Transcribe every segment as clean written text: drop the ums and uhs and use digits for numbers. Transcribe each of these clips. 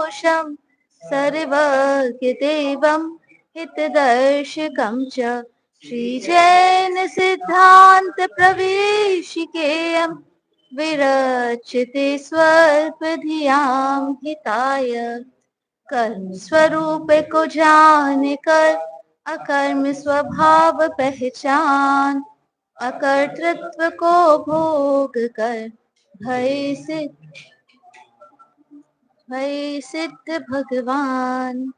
निर्दोषं सर्वज्ञदेवं हितदर्शकं च श्रीजैन सिद्धांत प्रवेशिकेयं विरचिते स्वल्पधियां हिताय कर्म स्वरूप को जान कर अकर्म स्वभाव पहचान अकर्तृत्व को भोग कर भय सिद्ध भगवान।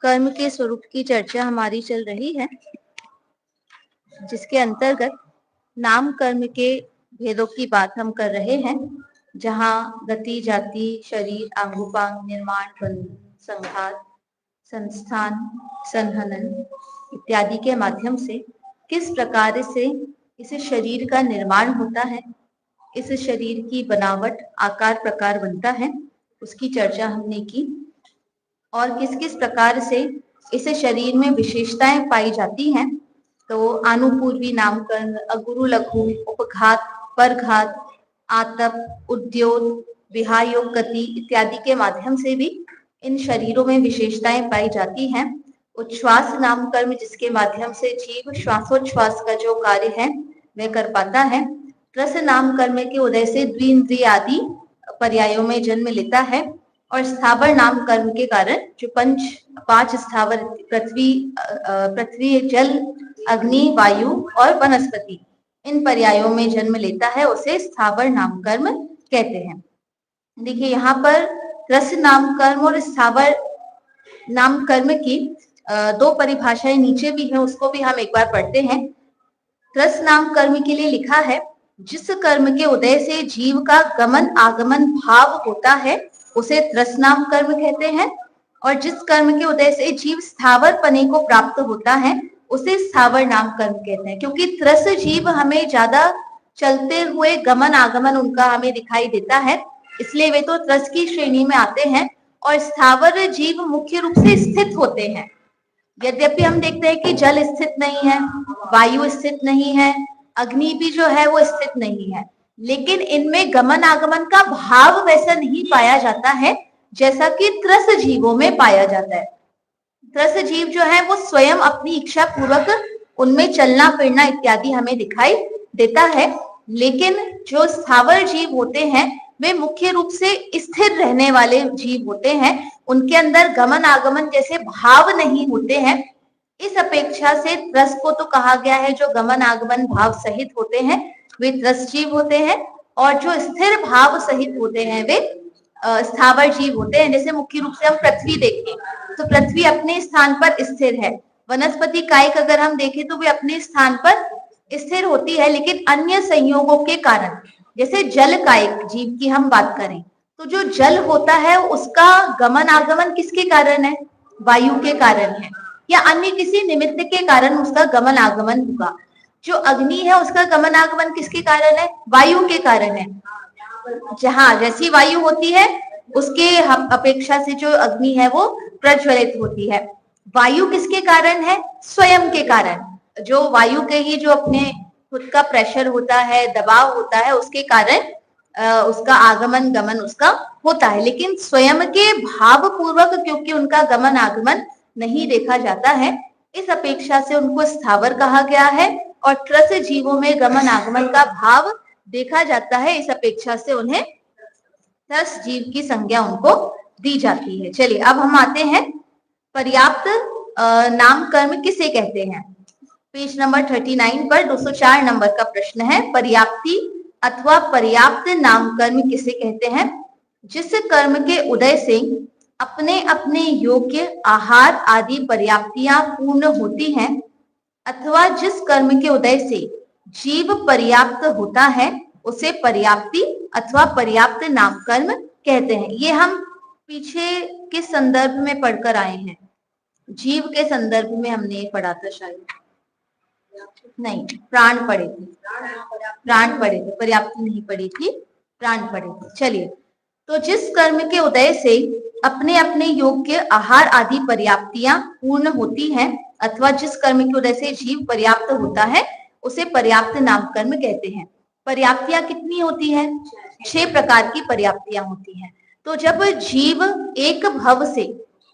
कर्म के स्वरूप की चर्चा हमारी चल रही है, जिसके अंतर्गत नाम कर्म के भेदों की बात हम कर रहे हैं, जहाँ गति, जाति, शरीर, अंगोपांग, निर्माण, बंध, संघात, संस्थान, संहनन इत्यादि के माध्यम से किस प्रकार से इस शरीर का निर्माण होता है, इस शरीर की बनावट, आकार, प्रकार बनता है, उसकी चर्चा हमने की। और किस किस प्रकार से इस शरीर में विशेषताएं पाई जाती हैं, तो आनुपूर्वी नामकरण, अगुरु लघु, उपघात, परघात, आतप, उद्योत, विहायोग, गति इत्यादि के माध्यम से भी इन शरीरों में विशेषताएं पाई जाती हैं। उच्छ्वास नामकर्म, जिसके माध्यम से जीव श्वासोच्छ्वास का जो कार्य है वह कर पाता है। रस नामकर्म के उदय से द्विंद्रिय आदि पर्यायों में जन्म लेता है। और स्थावर नाम कर्म के कारण जो पांच स्थावर पृथ्वी, जल, अग्नि, वायु और वनस्पति इन पर्यायों में जन्म लेता है, उसे स्थावर नाम कर्म कहते हैं। देखिए यहाँ पर रस नाम कर्म और स्थावर नाम कर्म की दो परिभाषाएं नीचे भी हैं, उसको भी हम एक बार पढ़ते हैं। रस नाम कर्म के लिए लिखा है, जिस कर्म के उदय से जीव का गमन आगमन भाव होता है उसे त्रस नाम कर्म कहते हैं। और जिस कर्म के उदय से जीव स्थावर पने को प्राप्त होता है उसे स्थावर नाम कर्म कहते हैं। क्योंकि त्रस जीव हमें ज्यादा चलते हुए गमन आगमन उनका हमें दिखाई देता है, इसलिए वे तो त्रस की श्रेणी में आते हैं। और स्थावर जीव मुख्य रूप से स्थित होते हैं। यद्यपि हम देखते हैं कि जल स्थित नहीं है, वायु स्थित नहीं है, अग्नि भी जो है वो स्थित नहीं है, लेकिन इनमें गमन आगमन का भाव वैसा नहीं पाया जाता है जैसा कि त्रस जीवों में पाया जाता है। त्रस जीव जो है वो स्वयं अपनी इच्छा पूर्वक उनमें चलना फिरना इत्यादि हमें दिखाई देता है, लेकिन जो स्थावर जीव होते हैं वे मुख्य रूप से स्थिर रहने वाले जीव होते हैं। उनके अंदर गमन आगमन जैसे भाव नहीं होते हैं। इस अपेक्षा से त्रस को तो कहा गया है जो गमन आगमन भाव सहित होते हैं वे त्रस जीव होते हैं, और जो स्थिर भाव सहित होते हैं वे स्थावर जीव होते हैं। जैसे मुख्य रूप से हम पृथ्वी देखें तो पृथ्वी अपने स्थान पर स्थिर है। वनस्पति कायिक अगर हम देखें तो वे अपने स्थान पर स्थिर होती है, लेकिन अन्य संयोगों के कारण, जैसे जल कायिक जीव की हम बात करें तो जो जल होता है उसका गमन आगमन किसके कारण है? वायु के कारण है, या अन्य किसी निमित्त के कारण उसका गमन आगमन होगा। जो अग्नि है उसका गमन आगमन किसके कारण है? वायु के कारण है। जहां जैसी वायु होती है उसके अपेक्षा से जो अग्नि है वो प्रज्वलित होती है। वायु किसके कारण है? स्वयं के कारण। जो वायु के ही जो अपने खुद का प्रेशर होता है, दबाव होता है, उसके कारण उसका आगमन गमन उसका होता है, लेकिन स्वयं के भाव पूर्वक क्योंकि उनका गमन आगमन नहीं देखा जाता है, इस अपेक्षा से उनको स्थावर कहा गया है। और त्रस जीवों में गमन आगमन का भाव देखा जाता है, इस अपेक्षा से उन्हें त्रस जीव की संज्ञा उनको दी जाती है। चलिए अब हम आते हैं पर्याप्त नाम कर्म किसे कहते हैं। पेज नंबर 39 पर 204 नंबर का प्रश्न है, पर्याप्ति अथवा पर्याप्त नाम कर्म किसे कहते हैं? जिस कर्म के उदय से अपने अपने योग्य आहार आदि पर्याप्तियां पूर्ण होती हैं, अथवा जिस कर्म के उदय से जीव पर्याप्त होता है उसे पर्याप्ति अथवा पर्याप्त नाम कर्म कहते हैं। ये हम पीछे किस संदर्भ में पढ़कर आए हैं? जीव के संदर्भ में हमने पढ़ा था शायद, नहीं, प्राण पढ़े थे, पर्याप्त नहीं पढ़ी थी, प्राण पढ़े थे। चलिए, तो जिस कर्म के उदय से अपने अपने योग्य आहार आदि पर्याप्तियां पूर्ण होती हैं, अथवा जिस कर्म के उदय से जीव पर्याप्त होता है उसे पर्याप्त नाम कर्म कहते हैं। पर्याप्तियां कितनी होती हैं? 6 प्रकार की पर्याप्तियां होती हैं। तो जब जीव एक भव से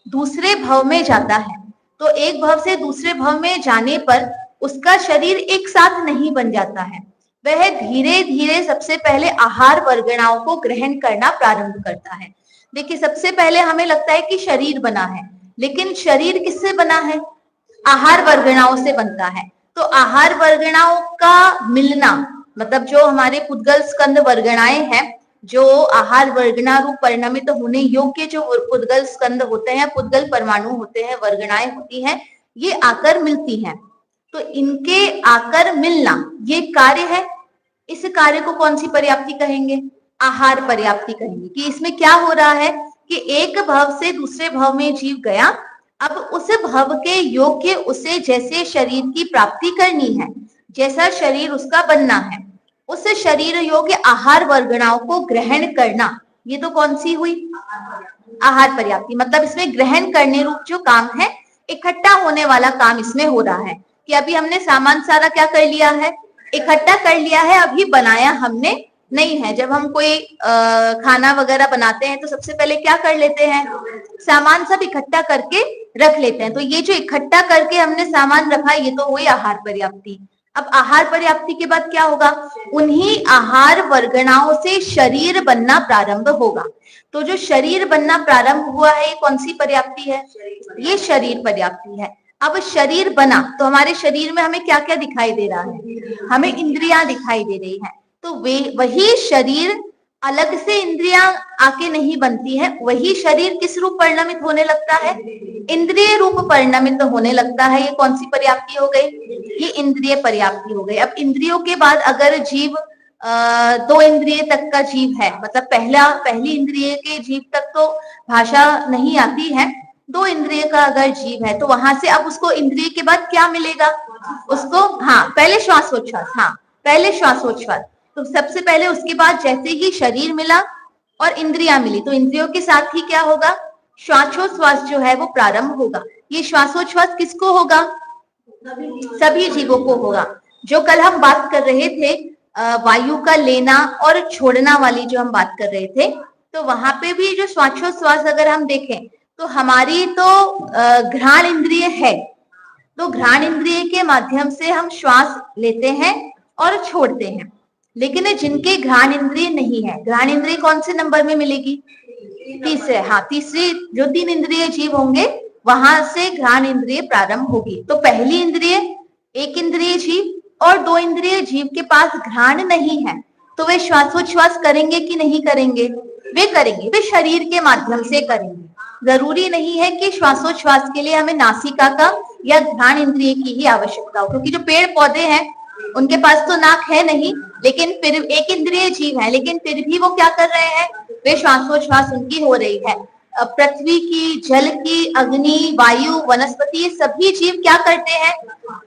दूसरे भव में जाता है, तो एक भव से दूसरे भव में जाने पर उसका शरीर एक साथ नहीं बन जाता है। वह धीरे धीरे सबसे पहले आहार वर्गणाओं को ग्रहण करना प्रारंभ करता है। देखिए, सबसे पहले हमें लगता है कि शरीर बना है, लेकिन शरीर किससे बना है? आहार वर्गणाओं से बनता है। तो आहार वर्गणाओं का मिलना, मतलब जो हमारे पुद्गल स्कंद वर्गणाएं हैं, जो आहार वर्गणा रूप परिणमित होने योग्य जो पुद्गल स्कंद होते हैं, पुद्गल परमाणु होते हैं, वर्गणाएं होती हैं, ये आकर मिलती हैं। तो इनके आकर मिलना ये कार्य है। इस कार्य को कौन सी पर्याप्ति कहेंगे? आहार पर्याप्ति कहेंगे। कि इसमें क्या हो रहा है कि एक भव से दूसरे भव में जीव गया, अब उस भव के योग्य उसे जैसे शरीर की प्राप्ति करनी है, जैसा शरीर उसका बनना है, उस शरीर योग्य आहार वर्गणाओं को ग्रहण करना, ये तो कौन सी हुई? आहार पर्याप्ति। मतलब इसमें ग्रहण करने रूप जो काम है, इकट्ठा होने वाला काम इसमें हो रहा है। कि अभी हमने सामान सारा क्या कर लिया है? इकट्ठा कर लिया है, अभी बनाया हमने नहीं है। जब हम कोई खाना वगैरह बनाते हैं तो सबसे पहले क्या कर लेते हैं? सामान सब इकट्ठा करके रख लेते हैं। तो ये जो इकट्ठा करके हमने सामान रखा, ये तो हुई आहार पर्याप्ति। अब आहार पर्याप्ति के बाद क्या होगा? उन्हीं आहार वर्गणाओं से शरीर बनना प्रारंभ होगा। तो जो शरीर बनना प्रारंभ हुआ है, ये कौन सी पर्याप्ति है? ये शरीर पर्याप्ति है। अब शरीर बना तो हमारे शरीर में हमें क्या क्या दिखाई दे रहा है? हमें इंद्रियां दिखाई दे रही हैं। तो वही शरीर अलग से इंद्रियां आके नहीं बनती है, वही शरीर किस रूप परिणमित होने लगता है? इंद्रिय रूप परिणमित होने लगता है। ये कौन सी पर्याप्ति हो गई? ये इंद्रिय पर्याप्ति हो गई। अब इंद्रियों के बाद अगर जीव 2 इंद्रिय तक का जीव है, मतलब पहली इंद्रिय के जीव तक तो भाषा नहीं आती है, 2 इंद्रिय का अगर जीव है, तो वहां से अब उसको इंद्रिय के बाद क्या मिलेगा? उसको पहले श्वासोच्छ्वास, पहले श्वासोच्छ्वास। तो सबसे पहले उसके बाद जैसे ही शरीर मिला और इंद्रियां मिली, तो इंद्रियों के साथ ही क्या होगा? श्वासोच्छ्वास जो है वो प्रारंभ होगा। ये श्वासोच्छ्वास किसको होगा? सभी जीवों को होगा। जो कल हम बात कर रहे थे वायु का लेना और छोड़ना वाली जो हम बात कर रहे थे, तो वहां पे भी जो श्वासोच्छ्वास अगर हम देखें, तो हमारी तो घ्राण इंद्रिय है, तो घ्राण इंद्रिय के माध्यम से हम श्वास लेते हैं और छोड़ते हैं। लेकिन जिनके घ्राण इंद्रिय नहीं है, घ्राण इंद्रिय कौन से नंबर में मिलेगी? तीसरे। तीसरी जो 3 इंद्रिय जीव होंगे, वहां से घ्राण इंद्रिय प्रारंभ होगी। तो पहली इंद्रिय, 1 इंद्रिय जीव और 2 इंद्रिय जीव के पास घ्राण नहीं है, तो वे श्वासोच्छ्वास करेंगे कि नहीं करेंगे? वे करेंगे, वे शरीर के माध्यम से करेंगे। जरूरी नहीं है कि श्वासोच्छ्वास के लिए हमें नासिका का या घ्राण इंद्रिय की ही आवश्यकता हो, क्योंकि जो पेड़ पौधे हैं उनके पास तो नाक है नहीं, लेकिन फिर 1 इंद्रिय जीव है, लेकिन फिर भी वो क्या कर रहे हैं? वे श्वासोच्छ्वास उनकी हो रही है। पृथ्वी की, जल की, अग्नि, वायु, वनस्पति, ये सभी जीव क्या करते हैं?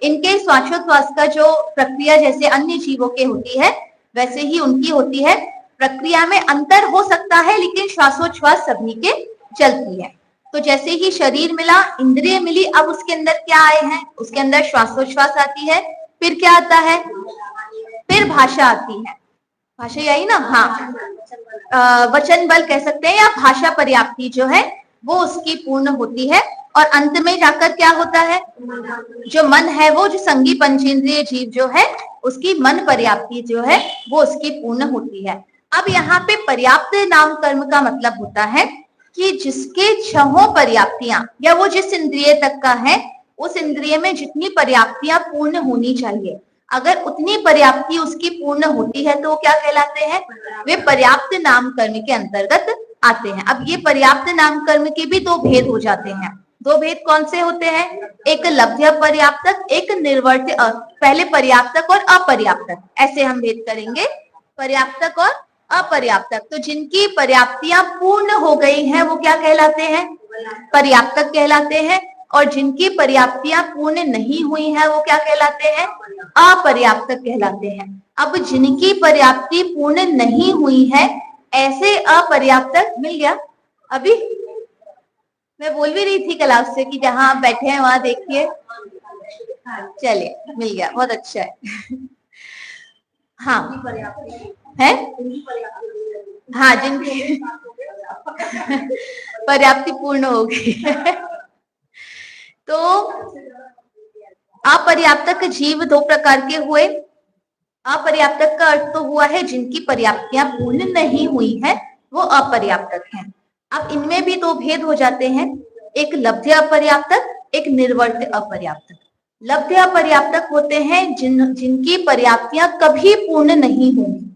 इनके श्वासोच्छ्वास का जो प्रक्रिया जैसे अन्य जीवों के होती है, वैसे ही उनकी होती है। प्रक्रिया में अंतर हो सकता है, लेकिन श्वासोच्छ्वास सभी के चलती है। तो जैसे ही शरीर मिला, इंद्रिय मिली, अब उसके अंदर क्या आए हैं? उसके अंदर श्वासोच्छ्वास आती है। फिर क्या आता है? फिर भाषा आती है। भाषा यही ना? वचन बल कह सकते हैं, या भाषा पर्याप्ति जो है वो उसकी पूर्ण होती है। और अंत में जाकर क्या होता है? जो मन है, वो जो संगी पंचेंद्रिय जीव जो है, उसकी मन पर्याप्ति जो है वो उसकी पूर्ण होती है। अब यहाँ पे पर्याप्त नाम कर्म का मतलब होता है कि जिसके 6 पर्याप्तियां, या वो जिस इंद्रिय तक का है, उस इंद्रिय में जितनी पर्याप्तियां पूर्ण होनी चाहिए, अगर उतनी पर्याप्ति उसकी पूर्ण होती है, तो वो क्या कहलाते हैं? वे पर्याप्त नाम कर्म के अंतर्गत आते हैं। अब ये पर्याप्त नाम कर्म के भी 2 भेद हो जाते हैं। 2 भेद कौन से होते हैं? एक लब्ध्य पर्याप्तक, एक निर्वर्त्य। पहले पर्याप्तक और अपर्याप्तक, ऐसे हम भेद करेंगे, पर्याप्तक और अपर्याप्तक। तो जिनकी पर्याप्तियां पूर्ण हो गई हैं, वो क्या कहलाते हैं? पर्याप्तक कहलाते हैं। और जिनकी पर्याप्तियां पूर्ण नहीं हुई हैं, वो क्या कहलाते हैं? अपर्याप्तक कहलाते हैं। अब जिनकी पर्याप्ति पूर्ण नहीं हुई है, ऐसे अपर्याप्तक मिल गया। अभी मैं बोल भी रही थी कल आपसे कि जहां आप बैठे हैं वहां देखिए। चलिए, मिल गया, बहुत अच्छा है। है हाँ, जिनकी पर्याप्ति पूर्ण हो गई तो अपर्याप्तक जीव दो प्रकार के हुए। अपर्याप्तक का अर्थ तो हुआ है जिनकी पर्याप्तियां पूर्ण नहीं हुई है, वो अपर्याप्तक हैं। अब इनमें भी दो भेद हो जाते हैं, एक लब्ध्य अपर्याप्तक, एक निर्वर्त्य अपर्याप्तक। लब्ध्य अपर्याप्तक होते हैं जिनकी पर्याप्तियां कभी पूर्ण नहीं होंगी,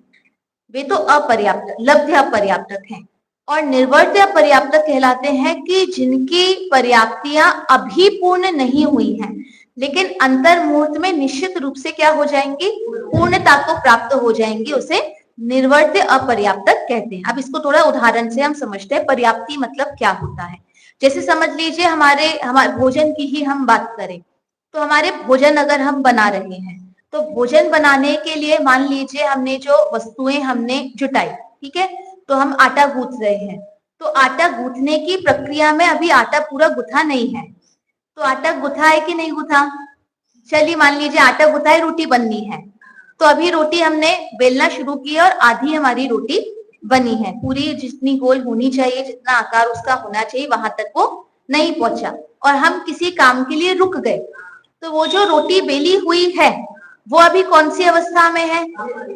वे तो अपर्याप्तक लब्ध्य अपर्याप्तक हैं। और निर्वर्त्य अपर्याप्तक कहलाते हैं कि जिनकी पर्याप्तियां अभी पूर्ण नहीं हुई हैं, लेकिन अंतर मुहूर्त में निश्चित रूप से क्या हो जाएंगी, पूर्णता को प्राप्त हो जाएंगी, उसे निर्वर्त्य अपर्याप्तक कहते हैं। अब इसको थोड़ा उदाहरण से हम समझते हैं, पर्याप्ति मतलब क्या होता है। जैसे समझ लीजिए हमारे भोजन की ही हम बात करें, तो हमारे भोजन अगर हम बना रहे हैं, तो भोजन बनाने के लिए मान लीजिए हमने जो वस्तुएं हमने जुटाई, ठीक है, तो हम आटा गूंथ रहे हैं, तो आटा गूंथने की प्रक्रिया में अभी आटा पूरा गुथा नहीं है, तो आटा गुथा है कि नहीं गुथा, चलिए मान लीजिए आटा गुथा है, रोटी बननी है, तो अभी रोटी हमने बेलना शुरू की और आधी हमारी रोटी बनी है, पूरी जितनी गोल होनी चाहिए, जितना आकार उसका होना चाहिए वहां तक वो नहीं पहुंचा, और हम किसी काम के लिए रुक गए, तो वो जो रोटी बेली हुई है वो अभी कौन सी अवस्था में है,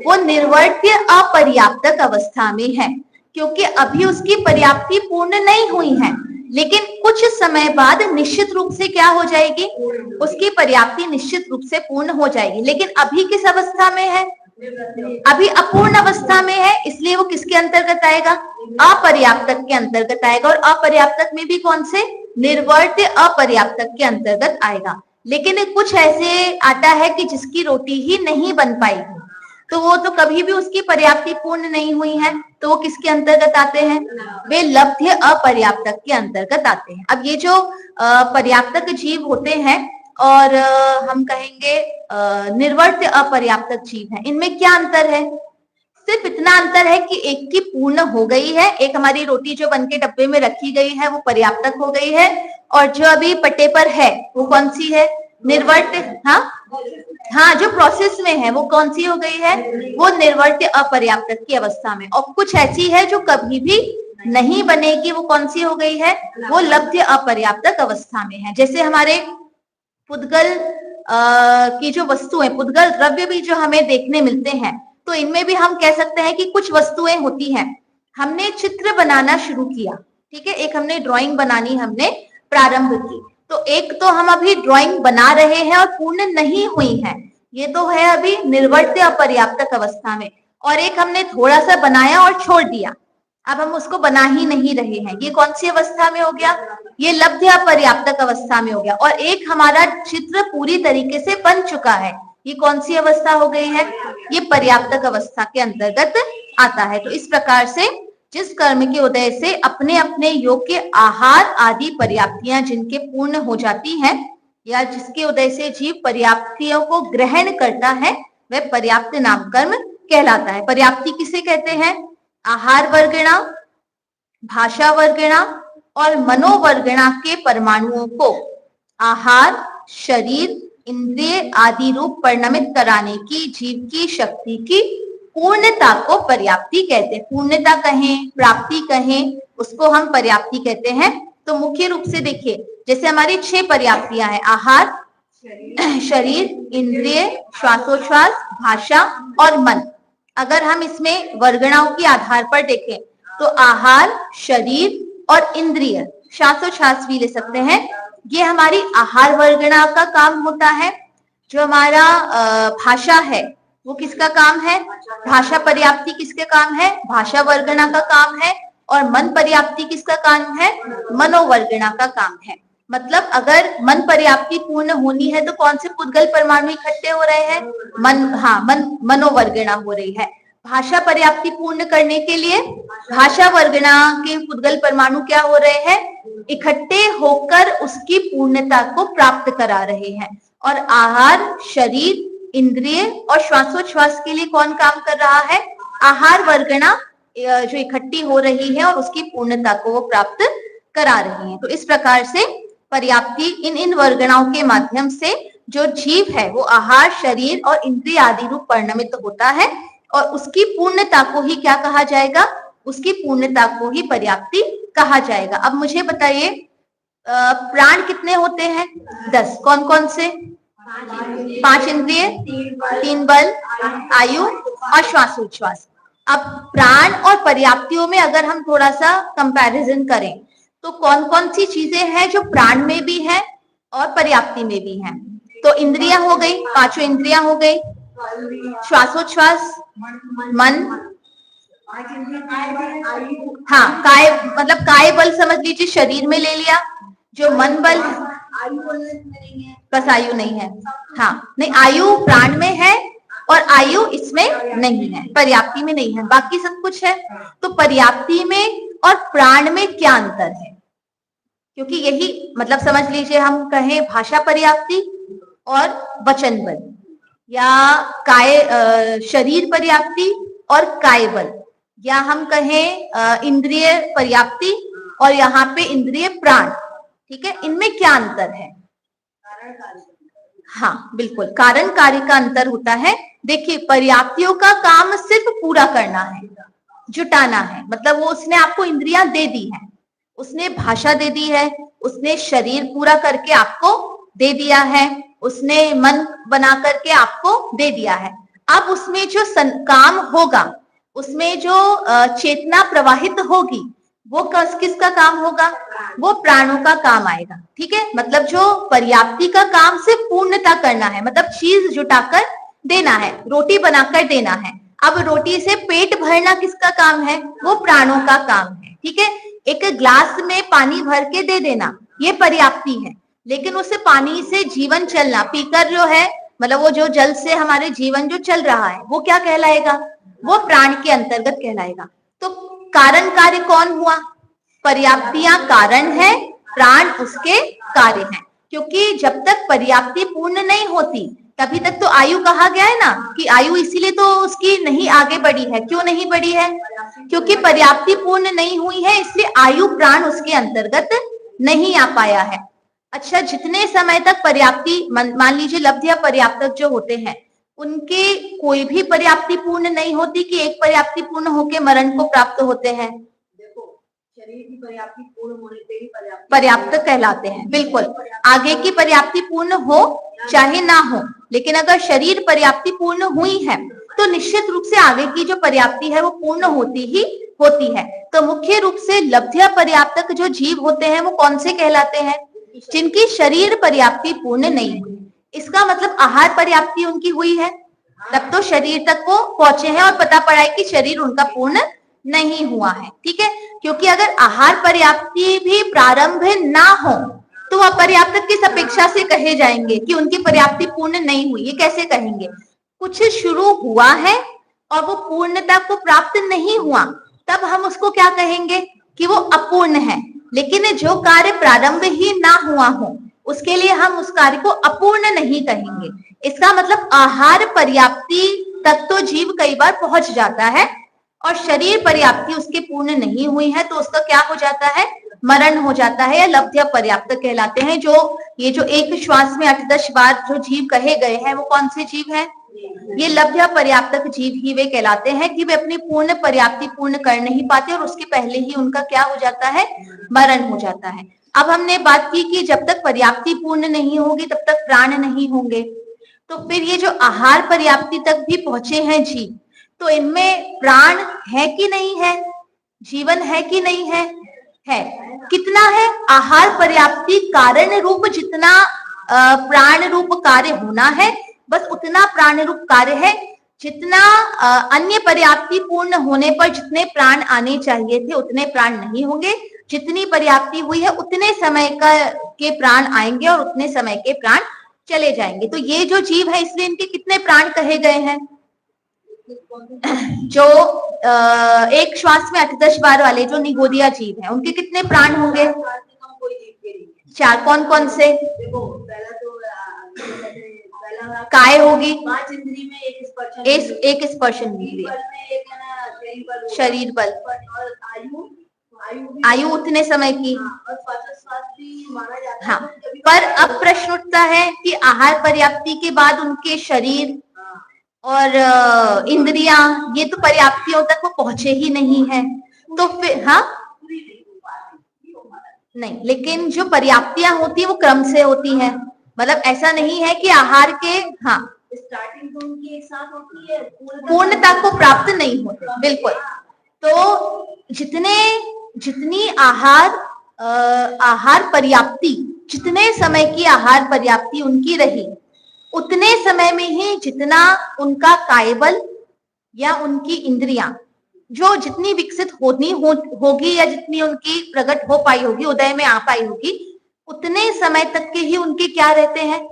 वो निर्वर्त्य अपर्याप्तक अवस्था में है, क्योंकि अभी उसकी पर्याप्ति पूर्ण नहीं हुई है, लेकिन कुछ समय बाद निश्चित रूप से क्या हो जाएगी, उसकी पर्याप्ति निश्चित रूप से पूर्ण हो जाएगी। लेकिन अभी किस अवस्था में है, अभी अपूर्ण अवस्था में है, इसलिए वो किसके अंतर्गत आएगा, अपर्याप्तक के अंतर्गत आएगा, और अपर्याप्तक में भी कौन से, निर्वर्त्य अपर्याप्तक के अंतर्गत आएगा। लेकिन कुछ ऐसे आटा है कि जिसकी रोटी ही नहीं बन पाएगी, तो वो तो कभी भी उसकी पर्याप्ति पूर्ण नहीं हुई है, तो वो किसके अंतर्गत आते हैं, वे लब्ध्य अपर्याप्तक के अंतर्गत आते हैं। अब ये जो पर्याप्तक जीव होते हैं और हम कहेंगे निर्वर्त्य अपर्याप्तक जीव है, इनमें क्या अंतर है, सिर्फ इतना अंतर है कि एक की पूर्ण हो गई है, एक हमारी रोटी जो बन के डब्बे में रखी गई है वो पर्याप्तक हो गई है, और जो अभी पट्टे पर है वो कौन सी है, निर्वर्त्य, हाँ जो प्रोसेस में है वो कौन सी हो गई है, वो निर्वर्त्य अपर्याप्तक की अवस्था में। और कुछ ऐसी है जो कभी भी नहीं बनेगी, वो कौन सी हो गई है, वो लब्ध्य अपर्याप्तक अवस्था में है। जैसे हमारे पुद्गल की जो वस्तुएं, पुद्गल द्रव्य भी जो हमें देखने मिलते हैं, तो इनमें भी हम कह सकते हैं कि कुछ वस्तुएं होती हैं, हमने चित्र बनाना शुरू किया, ठीक है, एक हमने ड्राइंग बनानी हमने प्रारंभ की, तो एक तो हम अभी ड्राइंग बना रहे हैं और पूर्ण नहीं हुई है, ये तो है अभी निर्वर्त्य अपर्याप्तक अवस्था में, और एक हमने थोड़ा सा बनाया और छोड़ दिया, अब हम उसको बना ही नहीं रहे हैं, ये कौन सी अवस्था में हो गया, ये लब्ध्य अपर्याप्तक अवस्था में हो गया। और एक हमारा चित्र पूरी तरीके से बन चुका है, ये कौन सी अवस्था हो गई है, ये पर्याप्तक अवस्था के अंतर्गत आता है। तो इस प्रकार से जिस कर्म के उदय से अपने अपने योग्य आहार आदि पर्याप्तियां जिनके पूर्ण हो जाती हैं, या जिसके उदय से जीव पर्याप्तियों को ग्रहण करता है, वह पर्याप्त नाम कर्म कहलाता है। पर्याप्ति किसे कहते हैं, आहार वर्गणा, भाषा वर्गणा और मनोवर्गणा के परमाणुओं को आहार, शरीर, इंद्रिय आदि रूप परिणमित कराने की जीव की शक्ति की पूर्णता को पर्याप्ति कहते हैं। पूर्णता कहें, प्राप्ति कहें, उसको हम पर्याप्ति कहते हैं। तो मुख्य रूप से देखिए, जैसे हमारी 6 पर्याप्तियां हैं, आहार, शरीर, इंद्रिय, श्वासोच्छ्वास, भाषा और मन। अगर हम इसमें वर्गणाओं के आधार पर देखें तो आहार, शरीर और इंद्रिय, श्वासोच्छ्वास भी ले सकते हैं, ये हमारी आहार वर्गणा का काम होता है। जो हमारा भाषा है वो किसका काम है, भाषा पर्याप्ति किसके काम है, भाषा वर्गणा का काम है। और मन पर्याप्ति किसका काम है, मनोवर्गणा का काम है। मतलब अगर मन पर्याप्ति पूर्ण होनी है तो कौन से पुद्गल परमाणु इकट्ठे हो रहे हैं, मनोवर्गणा हो रही है। भाषा पर्याप्ति पूर्ण करने के लिए भाषा वर्गणा के पुद्गल परमाणु क्या हो रहे हैं, इकट्ठे होकर उसकी पूर्णता को प्राप्त करा रहे हैं। और आहार, शरीर, इंद्रिय और श्वासोच्छ्वास के लिए कौन काम कर रहा है, आहार वर्गणा जो इकट्ठी हो रही है और उसकी पूर्णता को वो प्राप्त करा रही है। तो इस प्रकार से पर्याप्ति इन वर्गणाओं के माध्यम से जो जीव है वो आहार, शरीर और इंद्रिय आदि रूप परिणमित होता है, और उसकी पूर्णता को ही क्या कहा जाएगा, उसकी पूर्णता को ही पर्याप्ति कहा जाएगा। अब मुझे बताइए प्राण कितने होते हैं? 10। कौन कौन से? 5 इंद्रिय, 3 बल, आयु और श्वासोच्छ्वास। अब प्राण और पर्याप्तियों में अगर हम थोड़ा सा कंपैरिजन करें तो कौन कौन सी चीजें हैं जो प्राण में भी है और पर्याप्ति में भी हैं? तो इंद्रियां हो गई, 5 इंद्रियां हो गई, श्वासोच्छ्वास, मन, हाँ काय, मतलब काय बल समझ लीजिए शरीर में ले लिया, जो मन बल, बस आयु नहीं है। हाँ नहीं, आयु प्राण में है और आयु इसमें नहीं है, पर्याप्ति में नहीं है, बाकी सब कुछ है। तो पर्याप्ति में और प्राण में क्या अंतर है? क्योंकि यही मतलब समझ लीजिए हम कहें भाषा पर्याप्ति और वचन बल, या काय शरीर पर्याप्ति और काय बल, या हम कहें इंद्रिय पर्याप्ति और यहाँ पे इंद्रिय प्राण, ठीक है, इनमें क्या अंतर है? हाँ बिल्कुल, कारण कार्य का अंतर होता है। देखिए पर्याप्तियों का काम सिर्फ पूरा करना है, जुटाना है, मतलब वो उसने आपको इंद्रियां दे दी है, उसने भाषा दे दी है, उसने शरीर पूरा करके आपको दे दिया है, उसने मन बना करके आपको दे दिया है। अब उसमें जो काम होगा, उसमें जो चेतना प्रवाहित होगी, वो किसका काम होगा? वो प्राणों का काम आएगा। ठीक है, मतलब जो पर्याप्ति का काम सिर्फ पूर्णता करना है, मतलब चीज जुटाकर देना है, रोटी बनाकर देना है। अब रोटी से पेट भरना किसका काम है? वो प्राणों का काम है। ठीक है, एक ग्लास में पानी भर के दे देना, ये पर्याप्ति है, लेकिन उससे पानी से जीवन चलना, पीकर जो है, मतलब वो जो जल से हमारे जीवन जो चल रहा है, वो क्या कहलाएगा? वो प्राण के अंतर्गत कहलाएगा। तो कारण कार्य कौन हुआ? पर्याप्तियां कारण है, प्राण उसके कार्य हैं। क्योंकि जब तक पर्याप्ति पूर्ण नहीं होती तभी तक तो आयु कहा गया है ना, कि आयु इसीलिए तो उसकी नहीं आगे बढ़ी है। क्यों नहीं बढ़ी है? क्योंकि पर्याप्ति पूर्ण नहीं हुई है, इसलिए आयु प्राण उसके अंतर्गत नहीं आ पाया है। अच्छा, जितने समय तक पर्याप्ति, मान लीजिए लब्ध या पर्याप्तक जो होते हैं, उनके कोई भी पर्याप्ति पूर्ण नहीं होती कि एक पर्याप्ति पूर्ण होके मरण को प्राप्त होते हैं। देखो, शरीर की पर्याप्ति पूर्ण होने पे ही पर्याप्त कहलाते हैं। बिल्कुल, आगे की पर्याप्ति पूर्ण हो चाहे ना हो, लेकिन अगर शरीर पर्याप्ति पूर्ण हुई है तो निश्चित रूप से आगे की जो पर्याप्ति है वो पूर्ण होती ही होती है। तो मुख्य रूप से लब्ध या पर्याप्तक जो जीव होते हैं वो कौन से कहलाते हैं? जिनकी शरीर पर्याप्ति पूर्ण नहीं हुई। इसका मतलब आहार पर्याप्ति उनकी हुई है, तब तो शरीर तक वो पहुंचे हैं और पता पड़ा है कि शरीर उनका पूर्ण नहीं हुआ है। ठीक है, क्योंकि अगर आहार पर्याप्ति भी प्रारंभ ना हो तो अपर्याप्त किस अपेक्षा से कहे जाएंगे कि उनकी पर्याप्ति पूर्ण नहीं हुई? ये कैसे कहेंगे? कुछ शुरू हुआ है और वो पूर्णता को प्राप्त नहीं हुआ, तब हम उसको क्या कहेंगे? कि वो अपूर्ण है। लेकिन जो कार्य प्रारंभ ही ना हुआ हो उसके लिए हम उस कार्य को अपूर्ण नहीं कहेंगे। इसका मतलब आहार पर्याप्ति तक तो जीव कई बार पहुंच जाता है और शरीर पर्याप्ति उसके पूर्ण नहीं हुई है तो उसका क्या हो जाता है? मरण हो जाता है, या लब्ध या पर्याप्त कहलाते हैं। जो ये जो एक श्वास में 8-10 बार जो जीव कहे गए हैं वो कौन से जीव हैं? ये लब्ध या पर्याप्तक जीव ही वे कहलाते हैं कि वे अपनी पूर्ण पर्याप्ति पूर्ण कर नहीं पाते और उसके पहले ही उनका क्या हो जाता है? मरण हो जाता है। अब हमने बात की कि जब तक पर्याप्ति पूर्ण नहीं होगी तब तक प्राण नहीं होंगे, तो फिर ये जो आहार पर्याप्ति तक भी पहुंचे हैं जीव, तो इनमें प्राण है कि नहीं है? जीवन है कि नहीं है? है। कितना है? आहार पर्याप्ति कारण रूप जितना प्राण रूप कार्य होना है, बस उतना प्राण रूप कार्य है। जितना अन्य पर्याप्ति पूर्ण होने पर जितने प्राण आने चाहिए थे उतने प्राण नहीं होंगे। जितनी पर्याप्ति हुई है उतने समय के प्राण आएंगे और उतने समय के प्राण चले जाएंगे। तो ये जो जीव है इसलिए इनके कितने प्राण कहे गए हैं? जो एक श्वास में 8-10 बार वाले जो निगोदिया जीव हैं उनके कितने प्राण होंगे? 4। कौन कौन से? काय होगी, 5 इंद्रिय में एक स्पर्शन इंद्रिय, शरीर बल, आयु उतने समय की। हाँ, पर अब प्रश्न उठता है कि आहार पर्याप्ति के बाद उनके शरीर और इंद्रियां, ये तो पर्याप्तियों तक वो पहुंचे ही नहीं है, तो फिर हाँ नहीं, लेकिन जो पर्याप्तियां होती है वो क्रम से होती है, मतलब ऐसा नहीं है कि आहार के हाँ स्टार्टिंग तो उनकी एक साथ होती है, पूर्णता को प्राप्त नहीं होते। बिल्कुल। तो जितनी आहार पर्याप्ति, जितने समय की आहार पर्याप्ति उनकी रही, उतने समय में ही जितना उनका कायबल या उनकी इंद्रियां जो जितनी विकसित होगी या जितनी उनकी प्रकट हो पाई होगी, उदय में आ पाई होगी, उतने समय तक के ही उनके क्या रहते हैं,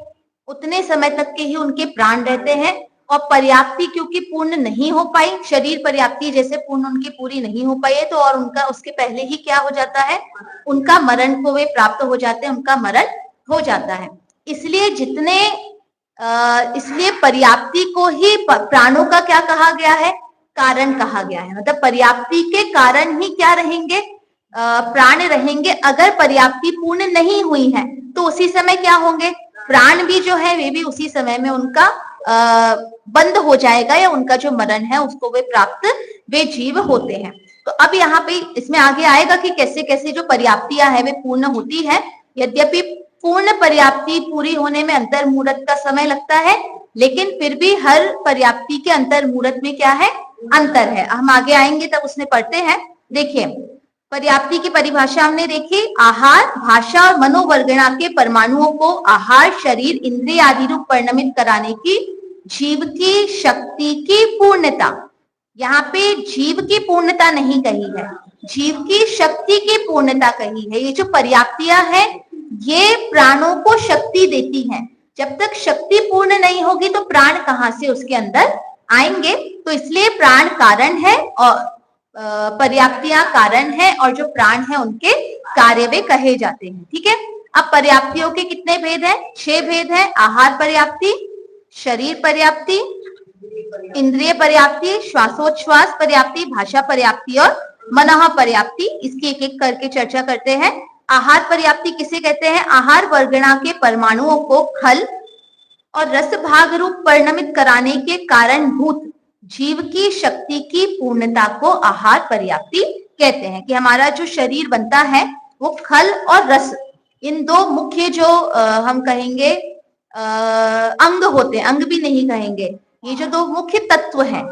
उतने समय तक के ही उनके प्राण रहते हैं। और पर्याप्ति क्योंकि पूर्ण नहीं हो पाई, शरीर पर्याप्ति जैसे पूर्ण उनकी पूरी नहीं हो पाई है, तो और उनका उसके पहले ही क्या हो जाता है, उनका मरण को वे प्राप्त हो जाते हैं, उनका मरण हो जाता है। इसलिए इसलिए पर्याप्ति को ही प्राणों का क्या कहा गया है, कारण कहा गया है। मतलब पर्याप्ति के कारण ही क्या रहेंगे, प्राण रहेंगे। अगर पर्याप्ति पूर्ण नहीं हुई है तो उसी समय क्या होंगे, प्राण भी जो है वे भी उसी समय में उनका बंद हो जाएगा, या उनका जो मरण है उसको वे जीव होते हैं। तो अब यहाँ पे इसमें आगे आएगा कि कैसे कैसे जो पर्याप्तियां है वे पूर्ण होती है। यद्यपि पूर्ण पर्याप्ति पूरी होने में अंतर मुहूर्त का समय लगता है, लेकिन फिर भी हर पर्याप्ति के अंतर मुहूर्त में क्या है, अंतर है। हम आगे आएंगे तब उसमें पढ़ते हैं। देखिए पर्याप्ति की परिभाषा हमने देखी, आहार भाषा और मनोवर्गणा के परमाणुओं को आहार शरीर इंद्रिय आदि रूप परिणमित कराने की जीव की शक्ति की पूर्णता। यहाँ पे जीव की पूर्णता नहीं कही है, जीव की शक्ति की पूर्णता कही है। ये जो पर्याप्तियां हैं ये प्राणों को शक्ति देती हैं। जब तक शक्ति पूर्ण नहीं होगी तो प्राण कहाँ से उसके अंदर आएंगे। तो इसलिए प्राण कारण है और पर्याप्तियां कारण है, और जो प्राण है उनके कार्य वे कहे जाते हैं। ठीक है। अब पर्याप्तियों के कितने भेद हैं, 6 भेद हैं। आहार पर्याप्ति, शरीर पर्याप्ति, इंद्रिय पर्याप्ति, श्वासोच्छ्वास पर्याप्ति, भाषा पर्याप्ति और मनः पर्याप्ति। इसकी एक एक करके चर्चा करते हैं। आहार पर्याप्ति किसे कहते हैं, आहार वर्गणा के परमाणुओं को खल और रस भाग रूप परिणमित कराने के कारणभूत जीव की शक्ति की पूर्णता को आहार पर्याप्ति कहते हैं। कि हमारा जो शरीर बनता है वो खल और रस, इन दो मुख्य जो हम कहेंगे अंग होते हैं, अंग भी नहीं कहेंगे, ये जो दो मुख्य तत्व हैं,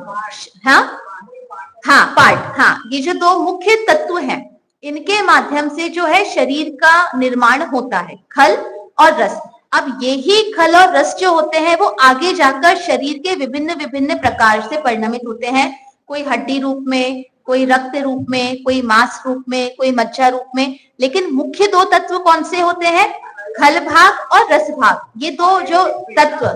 हाँ पार्ट, हाँ ये जो दो मुख्य तत्व हैं इनके माध्यम से जो है शरीर का निर्माण होता है, खल और रस। अब यही खल और रस जो होते हैं वो आगे जाकर शरीर के विभिन्न विभिन्न प्रकार से परिणमित होते हैं। कोई हड्डी रूप में, कोई रक्त रूप में, कोई मांस रूप में, कोई मज्जा रूप में। लेकिन मुख्य 2 तत्व कौन से होते हैं, खल भाग और रस भाग। ये दो जो तत्व,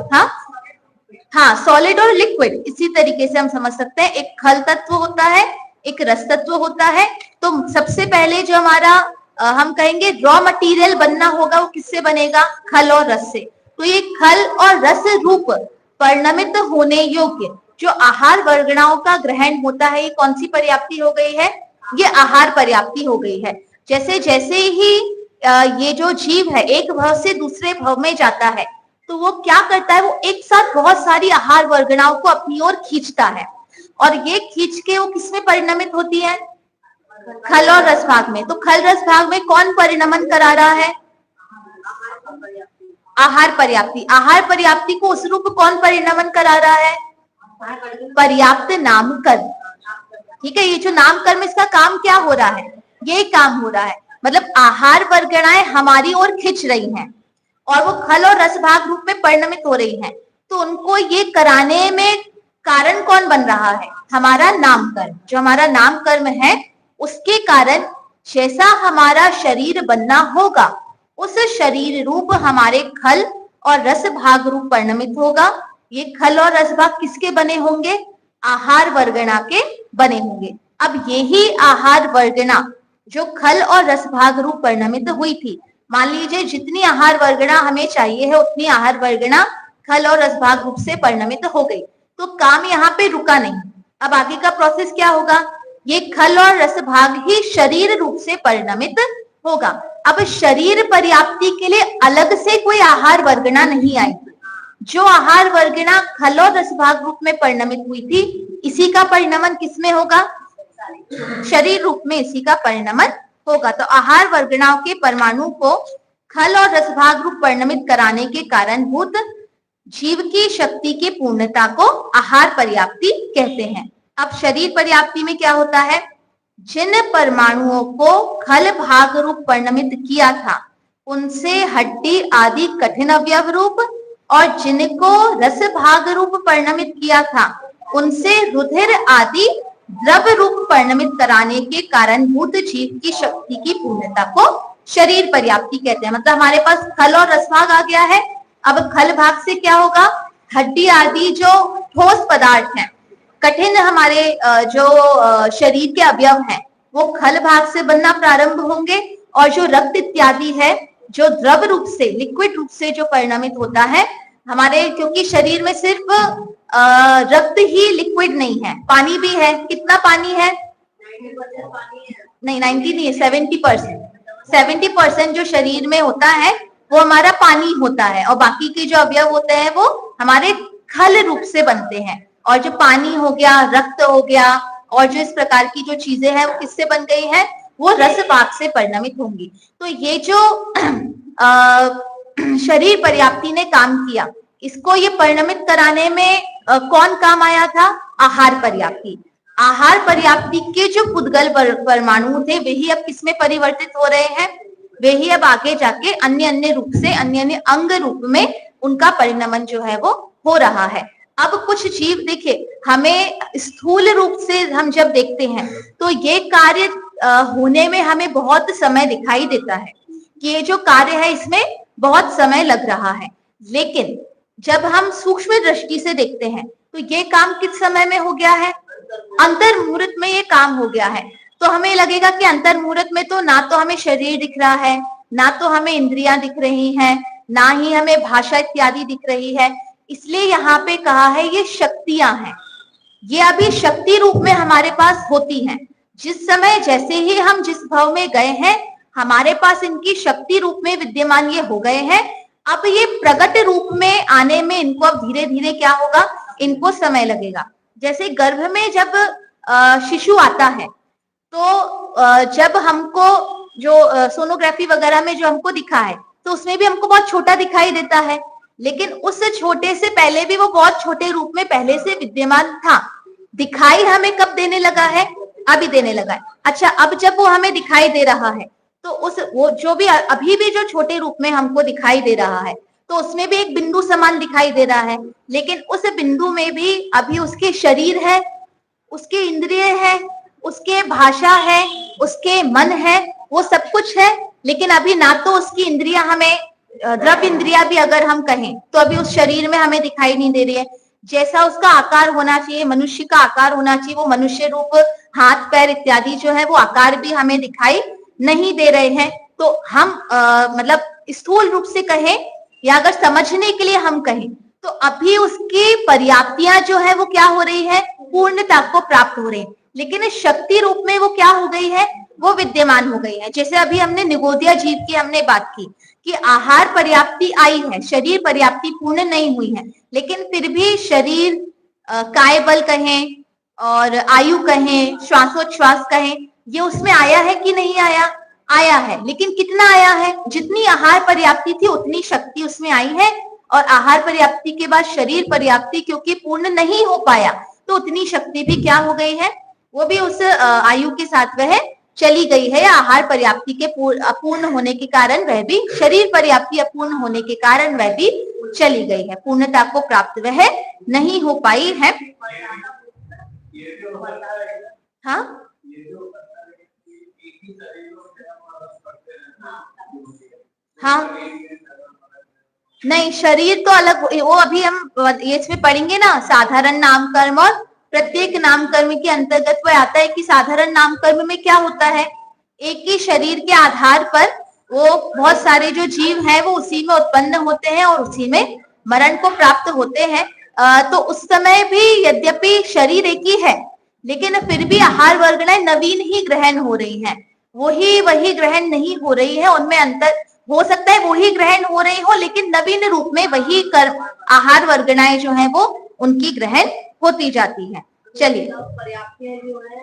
हाँ सॉलिड और लिक्विड, इसी तरीके से हम समझ सकते हैं। एक खल तत्व होता है, एक रस तत्व होता है। तो सबसे पहले जो हमारा हम कहेंगे रॉ मटेरियल बनना होगा वो किससे बनेगा, खल और रस से। तो ये खल और रस रूप परिणमित होने योग्य जो आहार वर्गणाओं का ग्रहण होता है, ये कौन सी पर्याप्ति हो गई है, ये आहार पर्याप्ति हो गई है। जैसे जैसे ही ये जो जीव है एक भव से दूसरे भव में जाता है तो वो क्या करता है, वो एक साथ बहुत सारी आहार वर्गणाओं को अपनी ओर खींचता है, और ये खींच के वो किसमें परिणमित होती है, खल और रस भाग में। तो खल रस भाग में कौन परिणमन करा रहा है, आहार पर्याप्ति। आहार पर्याप्ति को उस रूप कौन परिणमन करा रहा है, पर्याप्त नामकर्म। ठीक है। ये जो नामकर्म, इसका काम क्या हो रहा है, ये काम हो रहा है, मतलब आहार वर्गणाएं हमारी ओर खिंच रही हैं और वो खल और रस भाग रूप में परिणमित हो रही हैं। तो उनको ये कराने में कारण कौन बन रहा है, हमारा नामकर्म। जो हमारा नामकर्म है उसके कारण जैसा हमारा शरीर बनना होगा उस शरीर रूप हमारे खल और रस भाग रूप परिणमित होगा। ये खल और रस भाग किसके बने होंगे, आहार वर्गणा के बने होंगे। अब यही आहार वर्गणा जो खल और रस भाग रूप परिणमित हुई थी, मान लीजिए जितनी आहार वर्गणा हमें चाहिए है उतनी आहार वर्गणा खल और रस भाग रूप से परिणमित हो गई, तो काम यहाँ पे रुका नहीं। अब आगे का प्रोसेस क्या होगा, ये खल और रस भाग ही शरीर रूप से परिणमित होगा। अब शरीर पर्याप्ति के लिए अलग से कोई आहार वर्गणा नहीं आई। जो आहार वर्गणा खल और रस भाग रूप में परिणमित हुई थी, इसी का परिणमन किसमें होगा, शरीर रूप में इसी का परिणमन होगा। तो आहार वर्गणाओं के परमाणु को खल और रसभाग रूप परिणमित कराने के कारणभूत जीव की शक्ति की पूर्णता को आहार पर्याप्ति कहते हैं। अब शरीर पर्याप्ति में क्या होता है, जिन परमाणुओं को खल भाग रूप परिणमित किया था उनसे हड्डी आदि कठिन अवयव रूप, और जिनको रस भाग रूप परिणमित किया था उनसे रुधिर आदि द्रव रूप परिणमित कराने के कारणभूत जीव की शक्ति की पूर्णता को शरीर पर्याप्ति कहते हैं। मतलब हमारे पास खल और रस भाग आ गया है। अब खल भाग से क्या होगा, हड्डी आदि जो ठोस पदार्थ हैं, कठिन हमारे जो शरीर के अवयव हैं वो खल भाग से बनना प्रारंभ होंगे, और जो रक्त इत्यादि है जो द्रव रूप से लिक्विड रूप से जो परिणमित होता है हमारे, क्योंकि शरीर में सिर्फ रक्त ही लिक्विड नहीं है, पानी भी है। कितना पानी है? 90% पानी है। नहीं 90 नहीं है, 70%। 70% जो शरीर में होता है वो हमारा पानी होता है, और बाकी के जो अवयव होते हैं वो हमारे खल रूप से बनते हैं। और जो पानी हो गया, रक्त हो गया, और जो इस प्रकार की जो चीजें हैं वो किससे बन गई हैं, वो रस भाग से परिणमित होंगी। तो ये जो शरीर पर्याप्ति ने काम किया, इसको ये परिणमित कराने में कौन काम आया था? आहार पर्याप्ति। आहार पर्याप्ति के जो पुद्गल परमाणु थे वे ही अब किसमें परिवर्तित हो रहे हैं, वे ही अब आगे जाके अन्य अन्य रूप से, अन्य अन्य अंग रूप में उनका परिणमन जो है वो हो रहा है। अब कुछ जीव देखिए, हमें स्थूल रूप से हम जब देखते हैं तो ये कार्य होने में हमें बहुत समय दिखाई देता है कि ये जो कार्य है इसमें बहुत समय लग रहा है, लेकिन जब हम सूक्ष्म दृष्टि से देखते हैं तो ये काम किस समय में हो गया है? अंतर मुहूर्त में ये काम हो गया है। तो हमें लगेगा कि अंतर मुहूर्त में तो ना तो हमें शरीर दिख रहा है, ना तो हमें इंद्रियां दिख रही हैं, ना ही हमें भाषा इत्यादि दिख रही है। इसलिए यहाँ पे कहा है ये शक्तियां हैं, ये अभी शक्ति रूप में हमारे पास होती हैं। जिस समय जैसे ही हम जिस भाव में गए हैं हमारे पास इनकी शक्ति रूप में विद्यमान ये हो गए हैं। अब ये प्रकट रूप में आने में इनको अब धीरे धीरे क्या होगा, इनको समय लगेगा। जैसे गर्भ में जब शिशु आता है तो जब हमको जो सोनोग्राफी वगैरह में जो हमको दिखा है तो उसमें भी हमको बहुत छोटा दिखाई देता है, लेकिन उस छोटे से पहले भी वो बहुत छोटे रूप में पहले से विद्यमान था। दिखाई हमें कब देने लगा है? अभी देने लगा है। अच्छा, अब जब वो हमें दिखाई दे रहा है तो वो जो भी अभी भी जो छोटे रूप में हमको दिखाई दे रहा है तो उसमें भी एक बिंदु समान दिखाई दे रहा है, लेकिन उस बिंदु में भी अभी उसके शरीर है, उसके इंद्रिय है, उसके भाषा है, उसके मन है, वो सब कुछ है। लेकिन अभी ना तो उसकी इंद्रियां हमें, द्रव्य इंद्रिया भी अगर हम कहें तो अभी उस शरीर में हमें दिखाई नहीं दे रही है। जैसा उसका आकार होना चाहिए, मनुष्य का आकार होना चाहिए, वो मनुष्य रूप हाथ पैर इत्यादि जो है वो आकार भी हमें दिखाई नहीं दे रहे हैं। तो हम मतलब स्थूल रूप से कहें या अगर समझने के लिए हम कहें तो अभी उसकी पर्याप्तियां जो है वो क्या हो रही है, पूर्णता को प्राप्त हो रही है, लेकिन शक्ति रूप में वो क्या हो गई है, वो विद्यमान हो गई है। जैसे अभी हमने निगोदिया जीव की हमने बात की कि आहार पर्याप्ति आई है, शरीर पर्याप्ति पूर्ण नहीं हुई है, लेकिन फिर भी शरीर काय बल कहें और आयु कहें, श्वासोच्छ्वास कहें, ये उसमें आया है कि नहीं आया? आया है, लेकिन कितना आया है? जितनी आहार पर्याप्ति थी उतनी शक्ति उसमें आई है, और आहार पर्याप्ति के बाद शरीर पर्याप्ति क्योंकि पूर्ण नहीं हो पाया तो उतनी शक्ति भी क्या हो गई है, वो भी उस आयु के साथ वह चली गई है। आहार पर्याप्ति के अपूर्ण होने के कारण वह भी, शरीर पर्याप्ति अपूर्ण होने के कारण वह भी चली गई है, पूर्णता को प्राप्त वह नहीं हो पाई है। हाँ, हाँ, नहीं, शरीर तो अलग, वो अभी हम ये इसमें पढ़ेंगे ना, साधारण नाम कर्म और प्रत्येक नाम कर्म के अंतर्गत वो आता है कि साधारण नाम कर्म में क्या होता है, एक ही शरीर के आधार पर वो बहुत सारे जो जीव हैं वो उसी में उत्पन्न होते हैं और उसी में मरण को प्राप्त होते हैं। तो उस समय भी यद्यपि शरीर एक ही है, लेकिन फिर भी आहार वर्गणाएं नवीन ही ग्रहण हो रही हैं, वही ग्रहण नहीं हो रही है। उनमें अंतर हो सकता है, वही ग्रहण हो रही हो, लेकिन नवीन रूप में वही आहार वर्गणाएं जो है वो उनकी ग्रहण होती जाती है। चलिए, पर्याप्तियां जो है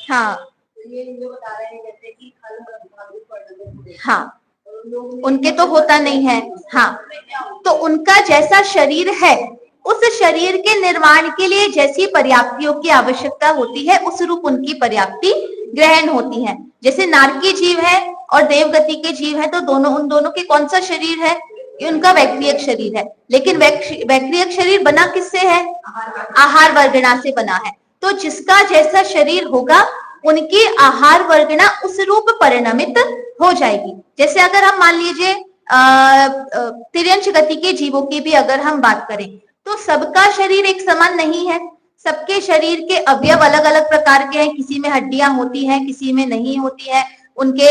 हाँ ये बता रहे हैं जैसे कि हाँ, उनके तो होता नहीं है। हाँ, तो उनका जैसा शरीर है, उस शरीर के निर्माण के लिए जैसी पर्याप्तियों की आवश्यकता होती है, उस रूप उनकी पर्याप्ति ग्रहण होती है। जैसे नारकी जीव है और देवगति के जीव है, तो उन दोनों के कौन सा शरीर है? ये उनका वैक्रियक शरीर है। लेकिन वैक्रियक शरीर बना किससे है? आहार वर्गणा से बना है। तो जिसका जैसा शरीर होगा, उनकी आहार वर्गणा उस रूप परिणमित हो जाएगी। जैसे अगर हम मान लीजिए तिर्यंश गति के जीवों की भी अगर हम बात करें, तो सबका शरीर एक समान नहीं है। सबके शरीर के अवयव अलग अलग प्रकार के हैं। किसी में हड्डियां होती हैं, किसी में नहीं होती है। उनके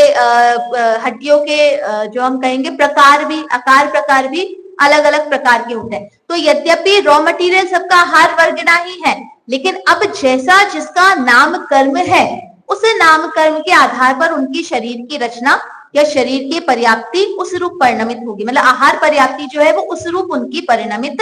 हड्डियों के जो हम कहेंगे प्रकार भी, आकार प्रकार भी अलग अलग प्रकार के होते हैं। तो यद्यपि रॉ मटेरियल सबका आहार वर्गणा ही है, लेकिन अब जैसा जिसका नाम कर्म है, उस नाम कर्म के आधार पर उनकी शरीर की रचना या शरीर की पर्याप्ति उस रूप परिणमित होगी। मतलब आहार पर्याप्ति जो है वो उस रूप उनकी परिणमित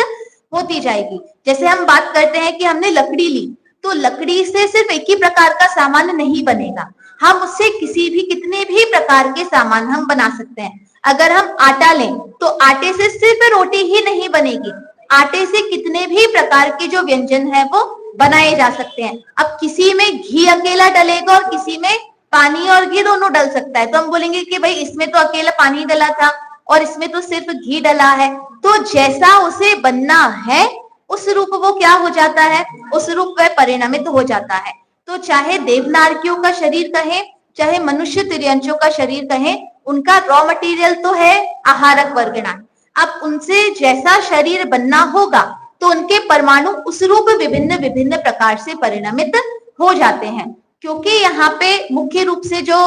होती जाएगी। जैसे हम बात करते हैं कि हमने लकड़ी ली, तो लकड़ी से सिर्फ एक ही प्रकार का सामान नहीं बनेगा। हम उससे किसी भी, कितने भी प्रकार के सामान हम बना सकते हैं। अगर हम आटा लें, तो आटे से सिर्फ रोटी ही नहीं बनेगी, आटे से कितने भी प्रकार के जो व्यंजन है वो बनाए जा सकते हैं। अब किसी में घी अकेला डलेगा और किसी में पानी और घी दोनों डल सकता है, तो हम बोलेंगे कि भाई इसमें तो अकेला पानी डला था और इसमें तो सिर्फ घी डला है। तो जैसा उसे बनना है, उस रूप वो क्या हो जाता है? उस रूप वह परिणमित हो जाता है। तो चाहे देवनारकियों का शरीर कहें, चाहे मनुष्य तिर्यंशों का शरीर कहें, उनका रॉ मटेरियल तो है आहारक वर्गणा। अब उनसे जैसा शरीर बनना होगा, तो उनके परमाणु उस रूप विभिन्न विभिन्न प्रकार से परिणमित हो जाते हैं। क्योंकि यहाँ पे मुख्य रूप से जो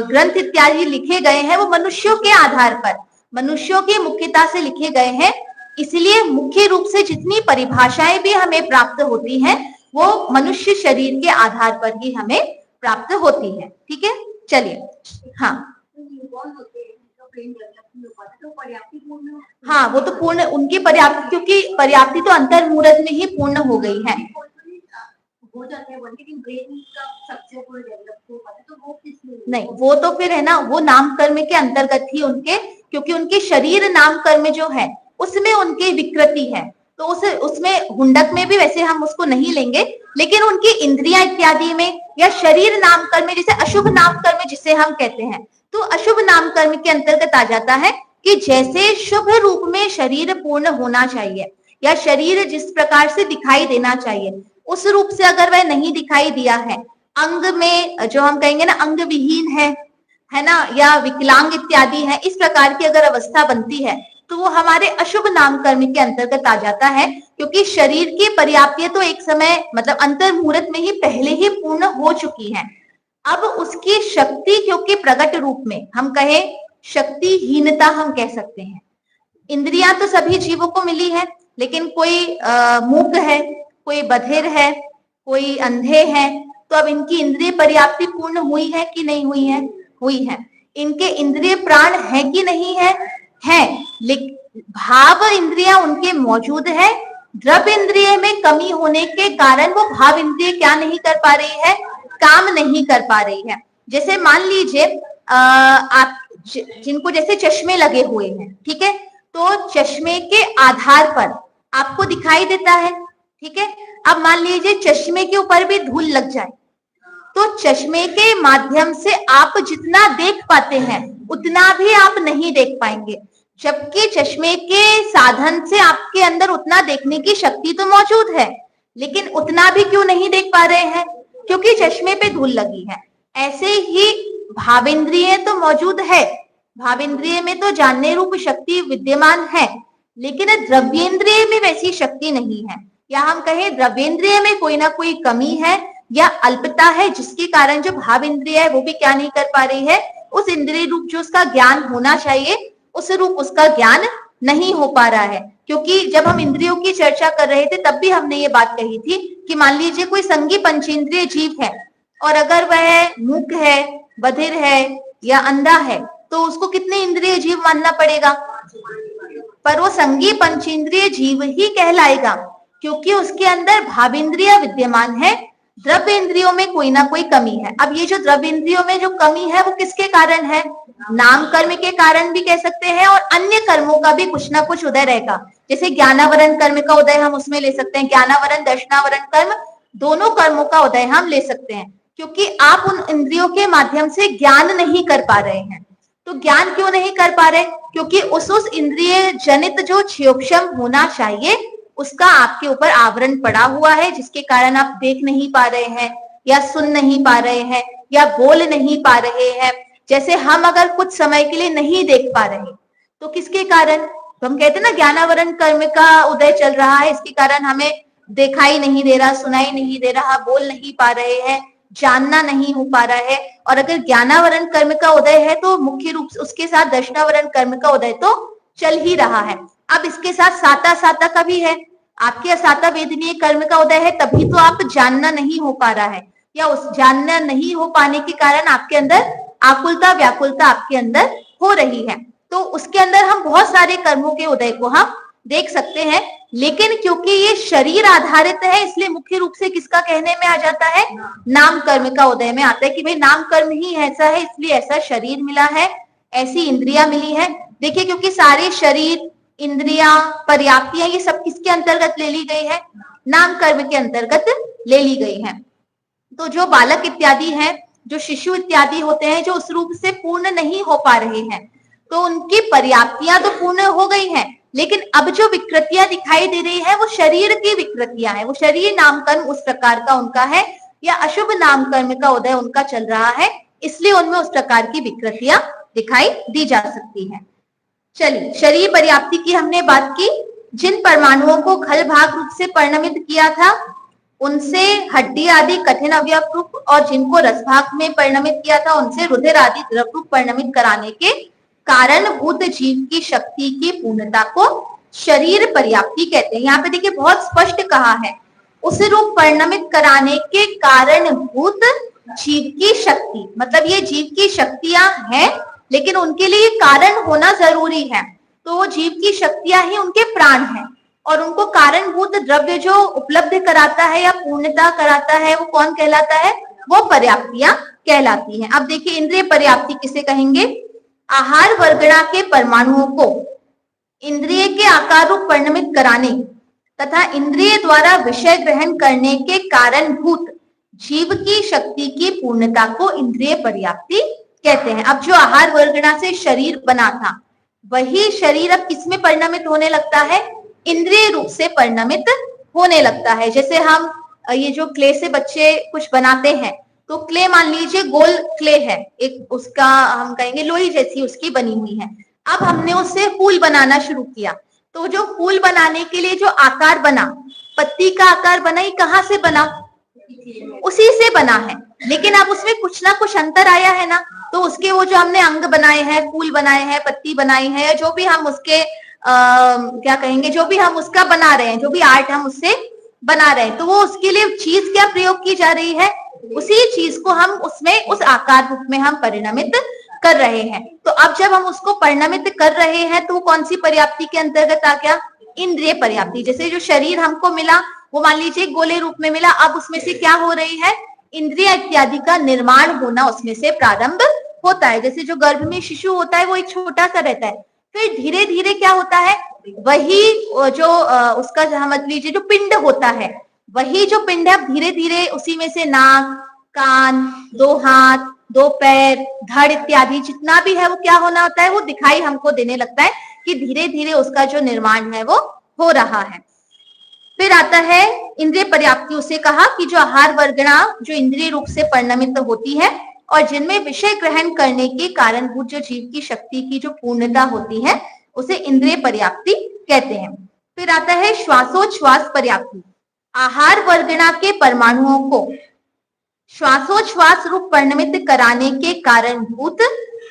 ग्रंथ इत्यादि लिखे गए हैं, वो मनुष्यों के आधार पर, मनुष्यों की मुख्यता से लिखे गए हैं। इसलिए मुख्य रूप से जितनी परिभाषाएं भी हमें प्राप्त होती हैं, वो मनुष्य शरीर के आधार पर ही हमें प्राप्त होती है। ठीक है, चलिए। हाँ हाँ, वो तो पूर्ण उनकी पर्याप्ति, क्योंकि पर्याप्ति तो अंतर्मुहूर्त में ही पूर्ण हो गई है। हो जाते हैं, लेकिन ब्रेन का स्ट्रक्चर पूरा डेवलप हो पाता, तो वो किस नहीं, वो तो फिर है ना, वो नाम कर्म के अंतर्गत ही उनके, क्योंकि उनके शरीर नाम कर्म जो है उसमें उनकी विकृति है, तो उसमें हुंडक में भी वैसे हम उसको नहीं लेंगे, लेकिन उनकी इंद्रियां इत्यादि में या शरीर नाम कर्म में, जैसे अशुभ नाम कर्म जिसे हम कहते हैं, तो अशुभ नाम कर्म के अंतर्गत आ जाता है कि जैसे शुभ रूप में शरीर पूर्ण होना चाहिए या शरीर जिस प्रकार से दिखाई देना चाहिए, उस रूप से अगर वह नहीं दिखाई दिया है, अंग में जो हम कहेंगे ना अंग विहीन है ना, या विकलांग इत्यादि है, इस प्रकार की अगर अवस्था बनती है, तो वो हमारे अशुभ नाम कर्म के अंतर्गत आ जाता है। क्योंकि शरीर की पर्याप्तियां तो एक समय मतलब अंतर्मुहूर्त में ही पहले ही पूर्ण हो चुकी हैं। अब उसकी शक्ति, क्योंकि प्रकट रूप में हम कहें शक्तिहीनता हम कह सकते हैं। इंद्रियां तो सभी जीवों को मिली है, लेकिन कोई मूक है, कोई बधिर है, कोई अंधे हैं, तो अब इनकी इंद्रिय पर्याप्ति पूर्ण हुई है कि नहीं हुई है? हुई है। इनके इंद्रिय प्राण है कि नहीं है? है। लेकिन भाव इंद्रियां उनके मौजूद है। द्रव्य इंद्रिय में कमी होने के कारण वो भाव इंद्रिय क्या नहीं कर पा रही है? काम नहीं कर पा रही है। जैसे मान लीजिए आप जिनको जैसे चश्मे लगे हुए हैं, ठीक है, तो चश्मे के आधार पर आपको दिखाई देता है, ठीक है। अब मान लीजिए चश्मे के ऊपर भी धूल लग जाए, तो चश्मे के माध्यम से आप जितना देख पाते हैं उतना भी आप नहीं देख पाएंगे, जबकि चश्मे के साधन से आपके अंदर उतना देखने की शक्ति तो मौजूद है, लेकिन उतना भी क्यों नहीं देख पा रहे हैं? क्योंकि चश्मे पे धूल लगी है। ऐसे ही भावेंद्रिय तो मौजूद है, भावेंद्रिय में तो जानने रूप शक्ति विद्यमान है, लेकिन द्रव्येंद्रिय में वैसी शक्ति नहीं है, या हम कहें द्रव्येंद्रिय में कोई ना कोई कमी है या अल्पता है, जिसके कारण जो भाव इंद्रिय है वो भी क्या नहीं कर पा रही है, उस इंद्रिय रूप जो उसका ज्ञान होना चाहिए उस रूप उसका ज्ञान नहीं हो पा रहा है। क्योंकि जब हम इंद्रियों की चर्चा कर रहे थे तब भी हमने ये बात कही थी कि मान लीजिए कोई संगी पंचेंद्रिय जीव है और अगर वह मूक है, बधिर है या अंधा है, तो उसको कितने इंद्रिय जीव मानना पड़ेगा? पर वो संगी पंचेंद्रिय जीव ही कहलाएगा, क्योंकि उसके अंदर भावेंद्रिय विद्यमान है, द्रव्य इंद्रियों में कोई ना कोई कमी है। अब ये जो द्रव्य इंद्रियों में जो कमी है वो किसके कारण है? नाम कर्म के कारण भी कह सकते हैं, और अन्य कर्मों का भी कुछ ना कुछ उदय रहेगा। जैसे ज्ञानावरण कर्म का उदय हम उसमें ले सकते हैं, ज्ञानावरण दर्शनावरण कर्म दोनों कर्मों का उदय हम ले सकते हैं, क्योंकि आप उन इंद्रियों के माध्यम से ज्ञान नहीं कर पा रहे हैं। तो ज्ञान क्यों नहीं कर पा रहे? क्योंकि उस इंद्रिय जनित जो क्षयोक्षम होना चाहिए उसका आपके ऊपर आवरण पड़ा हुआ है, जिसके कारण आप देख नहीं पा रहे हैं, या सुन नहीं पा रहे हैं, या बोल नहीं पा रहे हैं। जैसे हम अगर कुछ समय के लिए नहीं देख पा रहे तो किसके कारण? तो हम कहते हैं ना ज्ञानावरण कर्म का उदय चल रहा है, इसके कारण हमें दिखाई नहीं दे रहा, सुनाई नहीं दे रहा, बोल नहीं पा रहे हैं, जानना नहीं हो पा रहा है। और अगर ज्ञानावरण कर्म का उदय है तो मुख्य रूप से उसके साथ दर्शनावरण कर्म का उदय तो चल ही रहा है। अब इसके साथ साता साता का भी है, आपके साता वेदनीय कर्म का उदय है, तभी तो आप जानना नहीं हो पा रहा है, या उस जानना नहीं हो पाने के कारण आपके अंदर आकुलता व्याकुलता आपके अंदर हो रही है। तो उसके अंदर हम बहुत सारे कर्मों के उदय को हम देख सकते हैं, लेकिन क्योंकि ये शरीर आधारित है इसलिए मुख्य रूप से किसका कहने में आ जाता है? नाम कर्म का उदय में आता है कि भाई नाम कर्म ही ऐसा है, इसलिए ऐसा शरीर मिला है, ऐसी इंद्रियां मिली है। देखिए, क्योंकि सारे शरीर, इंद्रियां, पर्याप्तियां ये सब किसके अंतर्गत ले ली गई है? नाम कर्म के अंतर्गत ले ली गई है। तो जो बालक इत्यादि हैं, जो शिशु इत्यादि होते हैं, जो उस रूप से पूर्ण नहीं हो पा रहे हैं, तो उनकी पर्याप्तियां तो पूर्ण हो गई हैं, लेकिन अब जो विकृतियां दिखाई दे रही है वो शरीर की विकृतियां है। वो शरीर नाम कर्म उस प्रकार का उनका है, या अशुभ नाम कर्म का उदय उनका चल रहा है, इसलिए उनमें उस प्रकार की विकृतियां दिखाई दी जा सकती है। चलिए, शरीर पर्याप्ति की हमने बात की। जिन परमाणुओं को खल भाग रूप से परिणमित किया था उनसे हड्डी आदि कठिन अवयव रूप, और जिनको रस भाग में परिणमित किया था उनसे रुधिर आदि द्रव रूप परिणमित कराने के कारण भूत जीव की शक्ति की पूर्णता को शरीर पर्याप्ति कहते हैं। यहाँ पे देखिए बहुत स्पष्ट कहा है, उस रूप परिणमित कराने के कारण भूत जीव की शक्ति, मतलब ये जीव की शक्तियां हैं, लेकिन उनके लिए कारण होना जरूरी है। तो वो जीव की शक्तियां ही उनके प्राण हैं, और उनको कारणभूत द्रव्य जो उपलब्ध कराता है या पूर्णता कराता है वो कौन कहलाता है? वो पर्याप्तियां कहलाती हैं। अब देखिए, इंद्रिय पर्याप्ति किसे कहेंगे? आहार वर्गणा के परमाणुओं को इंद्रिय के आकार रूप परिणमित कराने तथा इंद्रिय द्वारा विषय ग्रहण करने के कारणभूत जीव की शक्ति की पूर्णता को इंद्रिय पर्याप्ति कहते हैं। अब जो आहार वर्गणा से शरीर बना था वही शरीर अब किसमें परिणमित होने लगता है? इंद्रिय रूप से परिणमित होने लगता है। जैसे हम ये जो क्ले से बच्चे कुछ बनाते हैं, तो क्ले मान लीजिए गोल क्ले है, एक उसका हम कहेंगे लोई जैसी उसकी बनी हुई है। अब हमने उससे फूल बनाना शुरू किया, तो जो फूल बनाने के लिए जो आकार बना, पत्ती का आकार बना, ये कहाँ से बना? उसी से बना है, लेकिन अब उसमें कुछ ना कुछ अंतर आया है ना। तो उसके वो जो हमने अंग बनाए हैं, फूल बनाए हैं, पत्ती बनाई है, या जो भी हम उसके क्या कहेंगे, जो भी हम उसका बना रहे हैं, जो भी आर्ट हम उससे बना रहे हैं, तो वो उसके लिए चीज क्या प्रयोग की जा रही है? उसी चीज को हम उसमें उस आकार रूप में हम परिणमित कर रहे हैं। तो अब जब हम उसको परिणमित कर रहे हैं तो वो कौन सी पर्याप्ति के अंतर्गत आ गया? इंद्रिय पर्याप्ति। जैसे जो शरीर हमको मिला वो मान लीजिए गोले रूप में मिला, अब उसमें से क्या हो रही है? इंद्रिय इत्यादि का निर्माण होना उसमें से प्रारंभ होता है। जैसे जो गर्भ में शिशु होता है वो एक छोटा सा रहता है, फिर धीरे धीरे क्या होता है, वही जो उसका समझ लीजिए जो पिंड होता है, वही जो पिंड है धीरे धीरे उसी में से नाक, कान, 2 हाथ, 2 पैर, धड़ इत्यादि जितना भी है वो क्या होना होता है, वो दिखाई हमको देने लगता है कि धीरे धीरे उसका जो निर्माण है वो हो रहा है। फिर आता है इंद्रिय पर्याप्ति। उसे कहा कि जो आहार वर्गणा जो इंद्रिय रूप से परिणमित होती है और जिनमें विषय ग्रहण करने के कारणभूत जो जीव की शक्ति की जो पूर्णता होती है उसे इंद्रिय पर्याप्ति कहते हैं। फिर आता है श्वासोच्छ्वास पर्याप्ति। आहार वर्गणा के परमाणुओं को श्वासोच्छ्वास रूप परिणमित कराने के कारणभूत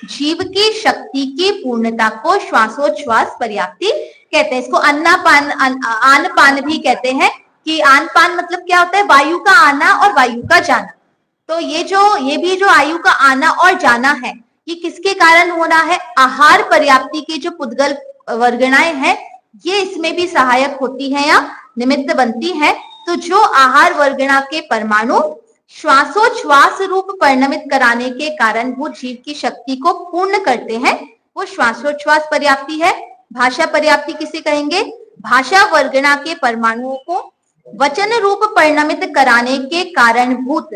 जीव की शक्ति की पूर्णता को श्वासोच्छ्वास पर्याप्ति कहते हैं। इसको अन्नापान आन पान भी कहते हैं कि आन पान मतलब क्या होता है? वायु का आना और वायु का जाना। तो ये भी जो वायु का आना और जाना है ये किसके कारण हो रहा है? आहार पर्याप्ति की जो पुद्गल वर्गणाएं हैं ये इसमें भी सहायक होती हैं या निमित्त बनती है, तो जो आहार वर्गणा के परमाणु श्वासोच्छ्वास रूप परिणमित कराने के कारण वो जीव की शक्ति को पूर्ण करते हैं, वो श्वासोच्छ्वास पर्याप्ति है। भाषा पर्याप्ति किसे कहेंगे? भाषा वर्गणा के परमाणुओं को वचन रूप परिणमित कराने के कारणभूत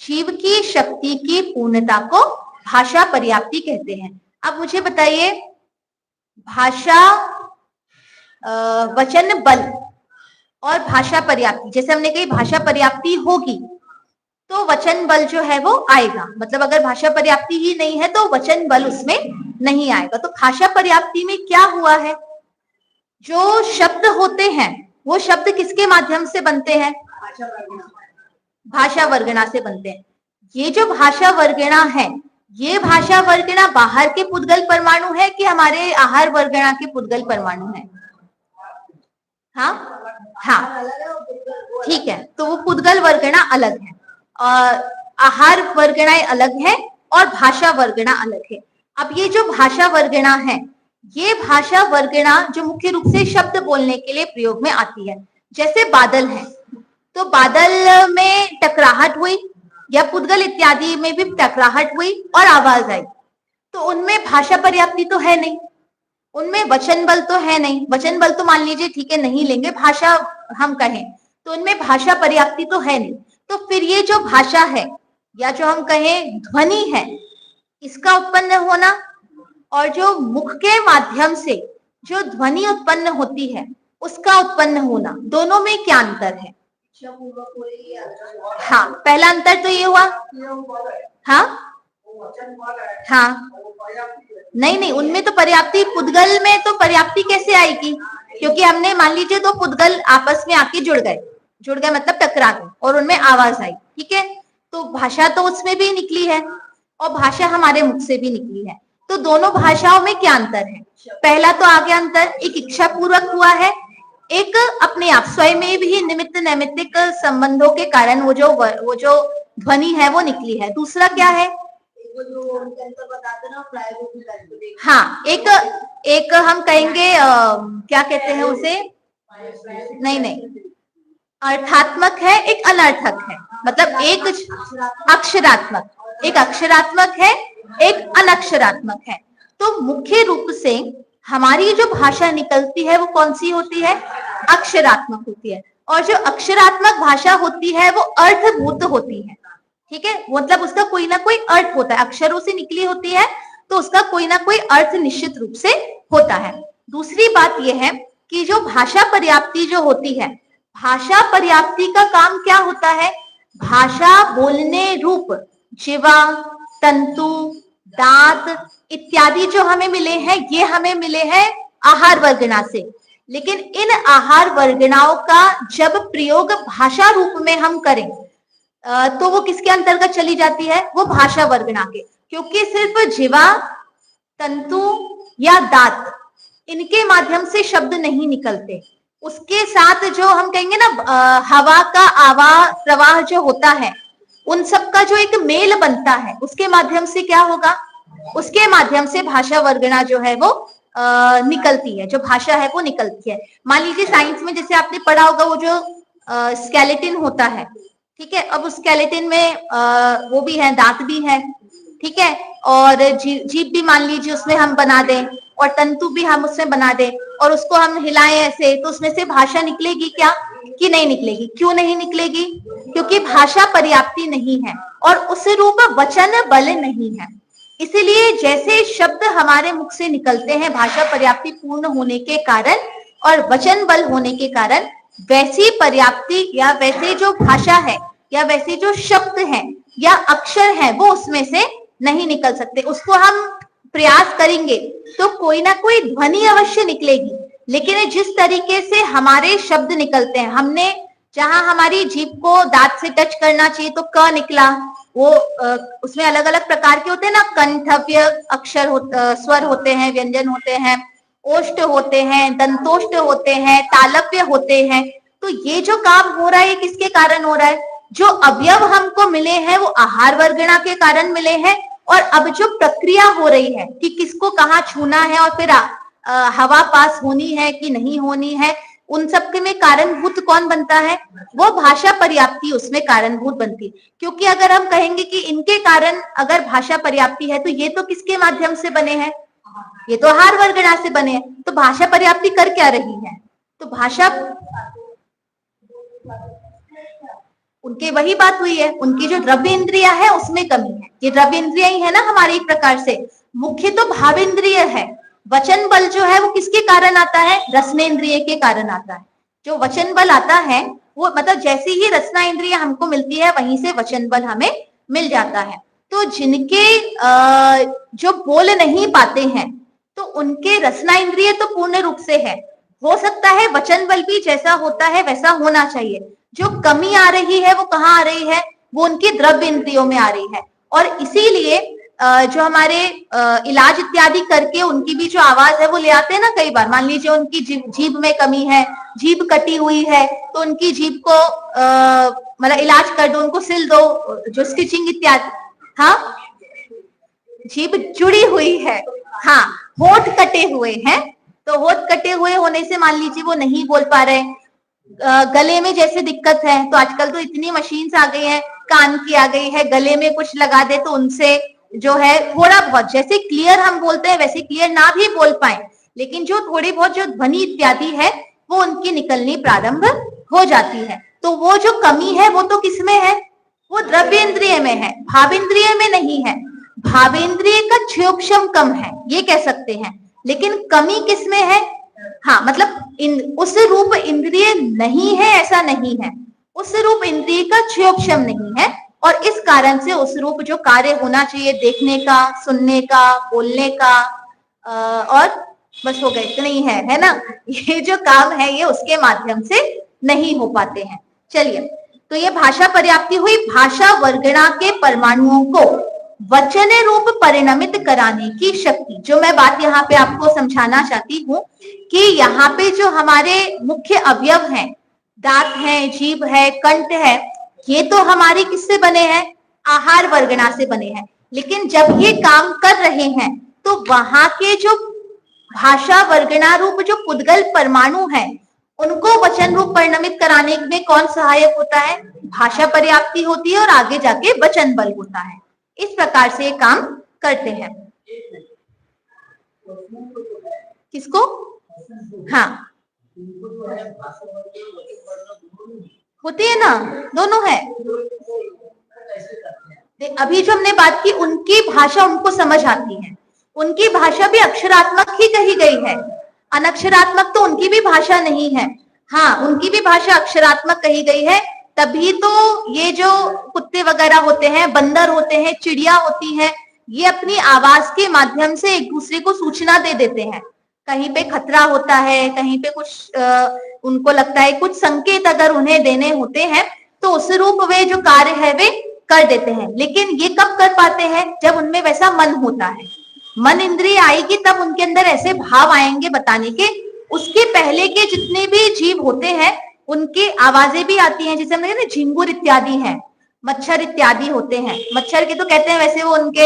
जीव की शक्ति की पूर्णता को भाषा पर्याप्ति कहते हैं। अब मुझे बताइए, भाषा वचन बल और भाषा पर्याप्ति, जैसे हमने कही भाषा पर्याप्ति होगी तो वचन बल जो है वो आएगा, मतलब अगर भाषा पर्याप्ति ही नहीं है तो वचन बल उसमें नहीं आएगा। तो भाषा पर्याप्ति में क्या हुआ है, जो शब्द होते हैं वो शब्द किसके माध्यम से बनते हैं? भाषा वर्गणा से बनते हैं। ये जो भाषा वर्गणा है, ये भाषा वर्गणा बाहर के पुद्गल परमाणु है कि हमारे आहार वर्गणा के पुद्गल परमाणु है? हाँ, ठीक है, तो वो पुद्गल वर्गणा अलग है और आहार वर्गणाएं अलग है और भाषा वर्गणा अलग है। अब ये जो भाषा वर्गणा है, ये भाषा वर्गणा जो मुख्य रूप से शब्द बोलने के लिए प्रयोग में आती है, जैसे बादल है, तो बादल में टकराहट हुई या पुद्गल इत्यादि में भी टकराहट हुई और आवाज आई, तो उनमें भाषा पर्याप्ति तो है नहीं, उनमें वचन बल तो है नहीं। वचन बल तो मान लीजिए ठीक है नहीं लेंगे, भाषा हम कहें तो उनमें भाषा पर्याप्ति तो है नहीं। तो फिर ये जो भाषा है या जो हम कहें ध्वनि है, इसका उत्पन्न होना और जो मुख के माध्यम से जो ध्वनि उत्पन्न होती है उसका उत्पन्न होना, दोनों में क्या अंतर है? हाँ, पहला अंतर तो ये हुआ। हाँ, नहीं, उनमें तो पर्याप्ति, पुद्गल में तो पर्याप्ति कैसे आएगी? क्योंकि हमने मान लीजिए दो पुद्गल आपस में आके जुड़ गए मतलब टकरा गए और उनमें आवाज आई, ठीक है, तो भाषा तो उसमें भी निकली है और भाषा हमारे मुख से भी निकली है। तो दोनों भाषाओं में क्या अंतर है? पहला तो आ गया अंतर, एक इच्छा पूर्वक हुआ है, एक अपने आप स्वयं में भी निमित्त नैमित्तिक संबंधों के कारण वो जो ध्वनि है वो निकली है। दूसरा क्या है? हाँ, एक हम कहेंगे क्या कहते हैं उसे, नहीं, अर्थात्मक है, एक अनर्थक है, मतलब एक अक्षरात्मक, एक अक्षरात्मक है, एक अनक्षरात्मक है। तो मुख्य रूप से हमारी जो भाषा निकलती है वो कौन सी होती है? अक्षरात्मक होती है, और जो अक्षरात्मक भाषा होती है वो अर्थभूत होती है, ठीक है, मतलब उसका कोई ना कोई अर्थ होता है, अक्षरों से निकली होती है तो उसका कोई ना कोई अर्थ निश्चित रूप से होता है। दूसरी बात यह है कि जो भाषा पर्याप्ति जो होती है, भाषा पर्याप्ति का काम क्या होता है? भाषा बोलने रूप जिह्वा, तंतु, दांत इत्यादि जो हमें मिले हैं, ये हमें मिले हैं आहार वर्गणा से, लेकिन इन आहार वर्गणाओं का जब प्रयोग भाषा रूप में हम करें तो वो किसके अंतर्गत चली जाती है? वो भाषा वर्गणा के, क्योंकि सिर्फ जिह्वा, तंतु या दांत इनके माध्यम से शब्द नहीं निकलते, उसके साथ जो हम कहेंगे ना हवा का आवाह प्रवाह जो होता है, उन सब का जो एक मेल बनता है, उसके माध्यम से क्या होगा? उसके माध्यम से भाषा वर्गणा जो है वो निकलती है, जो भाषा है वो निकलती है। मान लीजिए साइंस में जैसे आपने पढ़ा होगा वो जो स्केलेटन होता है, ठीक है, अब उस स्केलेटन में वो भी है, दांत भी है, ठीक है, और जीभ भी मान लीजिए उसमें हम बना दें और तंतु भी हम उसमें बना दें और उसको हम हिलाएं ऐसे, तो उसमें से भाषा निकलेगी क्या कि नहीं निकलेगी? क्यों नहीं निकलेगी? क्योंकि भाषा पर्याप्ति नहीं है और उस रूप वचन बल नहीं है। इसीलिए जैसे शब्द हमारे मुख से निकलते हैं भाषा पर्याप्ति पूर्ण होने के कारण और वचन बल होने के कारण, वैसी पर्याप्ति या वैसे जो भाषा है या वैसे जो शब्द है या अक्षर है वो उसमें से नहीं निकल सकते। उसको हम प्रयास करेंगे तो कोई ना कोई ध्वनि अवश्य निकलेगी, लेकिन जिस तरीके से हमारे शब्द निकलते हैं, हमने जहां हमारी जीभ को दांत से टच करना चाहिए तो क निकला, वो उसमें अलग अलग प्रकार के होते हैं ना, कंठव्य अक्षर स्वर होते हैं, व्यंजन होते हैं, ओष्ठ होते हैं, दंतोष्ठ होते हैं, तालव्य होते हैं। तो ये जो काम हो रहा है किसके कारण हो रहा है? जो अवयव हमको मिले हैं वो आहार वर्गणा के कारण मिले हैं, और अब जो प्रक्रिया हो रही है कि किसको कहाँ छूना है और फिर हवा पास होनी है कि नहीं होनी है, उन सबके में कारणभूत कौन बनता है? वो भाषा पर्याप्ति उसमें कारणभूत बनती है। क्योंकि अगर हम कहेंगे कि इनके कारण अगर भाषा पर्याप्ति है, तो ये तो किसके माध्यम से बने हैं? ये तो आहार वर्गणा से बने हैं। तो भाषा पर्याप्ति कर क्या रही है? तो भाषा, उनके वही बात हुई है, उनकी जो द्रव्य इंद्रिया है उसमें कमी है। ये द्रव्य इंद्रिया ही है ना हमारे एक प्रकार से। मुख्य तो भावेंद्रिय है। वचन बल जो है वो किसके कारण आता है? रसनेन्द्रिय के कारण आता है। जो वचन बल आता है वो मतलब जैसे ही रसना इंद्रिय हमको मिलती है वहीं से वचन बल हमें मिल जाता है। तो जिनके जो बोल नहीं पाते हैं तो उनके रसना इंद्रिय तो पूर्ण रूप से है। हो सकता है वचन बल भी जैसा होता है वैसा होना चाहिए। जो कमी आ रही है वो कहाँ आ रही है? वो उनके द्रव्य इंद्रियों में आ रही है। और इसीलिए जो हमारे इलाज इत्यादि करके उनकी भी जो आवाज है वो ले आते हैं ना कई बार। मान लीजिए उनकी जीभ में कमी है, जीभ कटी हुई है, तो उनकी जीभ को मतलब इलाज कर दो, उनको सिल दो, जो स्टिचिंग इत्यादि। हाँ, जीभ जुड़ी हुई है। हाँ, होठ कटे हुए हैं, तो होठ कटे हुए होने से मान लीजिए वो नहीं बोल पा रहे। गले में जैसे दिक्कत है, तो आजकल तो इतनी मशीन्स आ गई हैं, कान की आ गई है, गले में कुछ लगा दे तो उनसे जो है थोड़ा बहुत, जैसे क्लियर हम बोलते हैं वैसे क्लियर ना भी बोल पाए, लेकिन जो थोड़ी बहुत जो ध्वनि इत्यादि है वो उनकी निकलनी प्रारंभ हो जाती है। तो वो जो कमी है वो तो किसमें है? वो द्रव्येंद्रिय में है, भावेंद्रिय में नहीं है। भावेंद्रिय का क्षयोक्षम कम है ये कह सकते हैं, लेकिन कमी किसमें है? हाँ, मतलब उस रूप इंद्रिय नहीं है ऐसा नहीं है, उस रूप इंद्रिय का क्षयोक्षम नहीं है, और इस कारण से उस रूप जो कार्य होना चाहिए देखने का, सुनने का, बोलने का, और बस हो गए इतना ही है ना। ये जो काम है ये उसके माध्यम से नहीं हो पाते हैं। चलिए, तो ये भाषा पर्याप्ति हुई। भाषा वर्गणा के परमाणुओं को वचन रूप परिणमित कराने की शक्ति। जो मैं बात यहाँ पे आपको समझाना चाहती हूँ कि यहाँ पे जो हमारे मुख्य अवयव हैं, दांत है, जीभ है, कंठ है, ये तो हमारे किससे बने हैं? आहार वर्गणा से बने हैं। लेकिन जब ये काम कर रहे हैं तो वहां के जो भाषा वर्गणा रूप जो पुद्गल परमाणु हैं उनको वचन रूप परिणमित कराने में कौन सहायक होता है? भाषा पर्याप्ति होती है और आगे जाके वचन बल होता है। इस प्रकार से काम करते हैं। किसको? हाँ, होती है ना, दोनों है। अभी जो हमने बात की उनकी भाषा उनको समझ आती है, उनकी भाषा भी अक्षरात्मक ही कही गई है, अनक्षरात्मक तो उनकी भी भाषा नहीं है। हाँ, उनकी भी भाषा अक्षरात्मक कही गई है, तभी तो ये जो कुत्ते वगैरह होते हैं, बंदर होते हैं, चिड़िया होती हैं, ये अपनी आवाज के माध्यम से एक दूसरे को सूचना दे देते हैं। कहीं पे खतरा होता है, कहीं पे कुछ उनको लगता है कुछ संकेत अगर उन्हें देने होते हैं तो उस रूप वे जो कार्य है वे कर देते हैं। लेकिन ये कब कर पाते हैं? जब उनमें वैसा मन होता है। मन इंद्रिय आएगी तब उनके अंदर ऐसे भाव आएंगे बताने के। उसके पहले के जितने भी जीव होते हैं उनकी आवाजें भी आती हैं, जैसे हमने झिंगुर इत्यादि हैं, मच्छर इत्यादि होते हैं। मच्छर के तो कहते हैं वैसे वो उनके,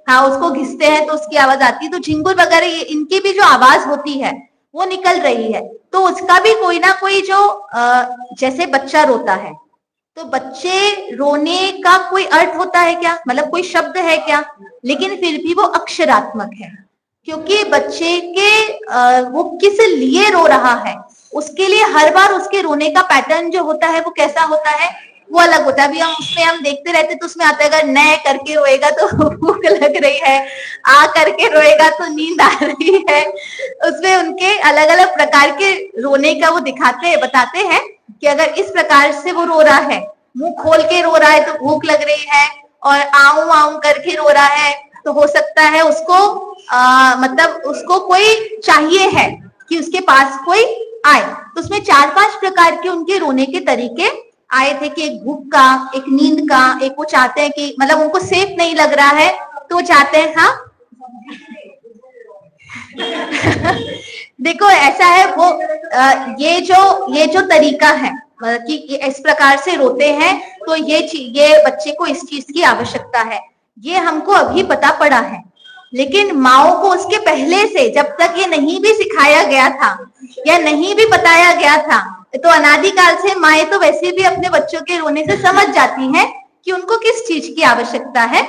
हाँ, उसको घिसते हैं तो उसकी आवाज आती है। तो झिंगुर वगैरह इनकी भी जो आवाज होती है वो निकल रही है, तो उसका भी कोई ना कोई जो जैसे बच्चा रोता है तो बच्चे रोने का कोई अर्थ होता है क्या? मतलब कोई शब्द है क्या? लेकिन फिर भी वो अक्षरात्मक है, क्योंकि बच्चे के वो किस लिए रो रहा है उसके लिए हर बार उसके रोने का पैटर्न जो होता है वो कैसा होता है? वो अलग होता है। अभी हम उसमें हम देखते रहते तो उसमें आता है अगर न करके रोएगा तो भूख लग रही है, आ करके रोएगा तो नींद आ रही है। उसमें उनके अलग अलग प्रकार के रोने का वो दिखाते हैं, बताते हैं कि अगर इस प्रकार से वो रो रहा है, मुंह खोल के रो रहा है तो भूख लग रही है, और आऊं आऊं करके रो रहा है तो हो सकता है उसको मतलब उसको कोई चाहिए है कि उसके पास कोई आए। तो उसमें 4-5 प्रकार के उनके रोने के तरीके आए थे कि एक भूख का, एक नींद का, एक वो चाहते हैं कि मतलब उनको सेफ नहीं लग रहा है तो वो चाहते हैं। हाँ देखो ऐसा है वो ये जो तरीका है कि इस प्रकार से रोते हैं तो ये बच्चे को इस चीज की आवश्यकता है, ये हमको अभी पता पड़ा है। लेकिन माओ को उसके पहले से जब तक ये नहीं भी सिखाया गया था या नहीं भी बताया गया था, तो अनादिकाल से माएँ तो वैसे भी अपने बच्चों के रोने से समझ जाती हैं कि उनको किस चीज की आवश्यकता है,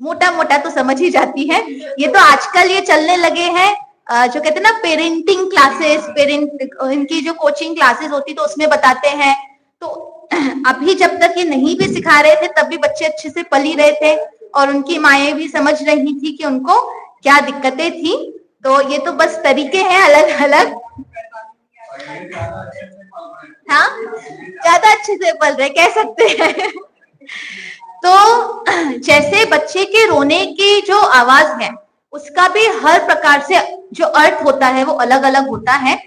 मोटा मोटा तो समझ ही जाती है। ये तो आजकल ये चलने लगे हैं जो कहते हैं ना पेरेंटिंग क्लासेस, इनकी जो कोचिंग क्लासेस होती तो उसमें बताते हैं। तो अभी जब तक ये नहीं भी सिखा रहे थे तब भी बच्चे अच्छे से पल ही रहे थे और उनकी माएँ भी समझ रही थी कि उनको क्या दिक्कतें थी। तो ये तो बस तरीके हैं अलग अलग। हाँ, ज्यादा अच्छे से पल रहे कह सकते हैं। तो जैसे बच्चे के रोने की जो आवाज है उसका भी हर प्रकार से जो अर्थ होता है वो अलग अलग होता है।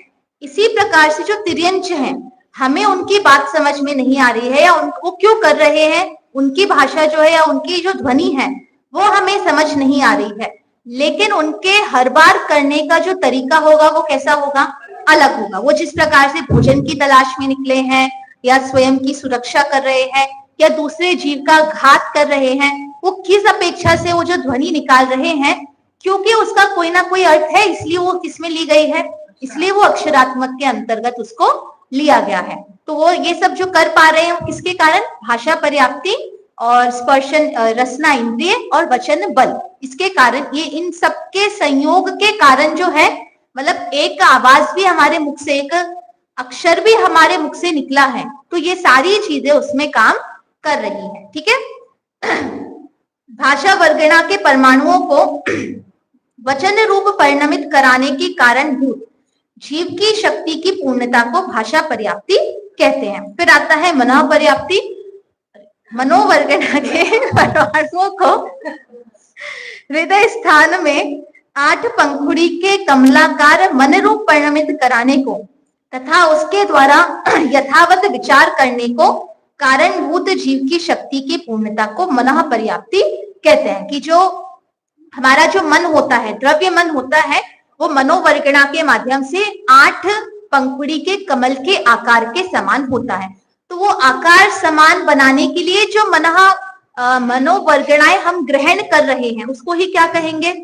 इसी प्रकार से जो तिर्यंच हैं, हमें उनकी बात समझ में नहीं आ रही है या उनको क्यों कर रहे हैं, उनकी भाषा जो है या उनकी जो ध्वनि है वो हमें समझ नहीं आ रही है, लेकिन उनके हर बार करने का जो तरीका होगा वो कैसा होगा, अलग होगा। वो जिस प्रकार से भोजन की तलाश में निकले हैं या स्वयं की सुरक्षा कर रहे हैं या दूसरे जीव का घात कर रहे हैं, वो किस अपेक्षा से वो जो ध्वनि निकाल रहे हैं, क्योंकि उसका कोई ना कोई अर्थ है, इसलिए वो किसमें ली गई है, इसलिए वो अक्षरात्मक के अंतर्गत उसको लिया गया है। तो वो ये सब जो कर पा रहे हैं वो किसके कारण, भाषा पर्याप्ति और स्पर्शन रसना इंद्रिय और वचन बल, इसके कारण, ये इन सबके संयोग के कारण जो है, मतलब एक आवाज भी हमारे मुख से, एक अक्षर भी हमारे मुख से निकला है, तो ये सारी चीजें उसमें काम कर रही है। ठीक है। भाषा वर्गणा के परमाणुओं को वचन रूप परिणमित कराने के कारणभूत जीव की शक्ति की पूर्णता को भाषा पर्याप्ति कहते हैं। फिर आता है मनो पर्याप्ति। मनोवर्गणा के परमाणुओं को हृदय स्थान में 8 पंखुड़ी के कमलाकार मन रूप परिणमित कराने को तथा उसके द्वारा यथावत विचार करने को कारणभूत जीव की शक्ति की पूर्णता को मनः पर्याप्ति कहते हैं। कि जो हमारा जो मन होता है, द्रव्य मन होता है, वो मनोवर्गणा के माध्यम से 8 पंखुड़ी के कमल के आकार के समान होता है। तो वो आकार समान बनाने के लिए जो मनोवर्गणाएं हम ग्रहण कर रहे हैं उसको ही क्या कहेंगे,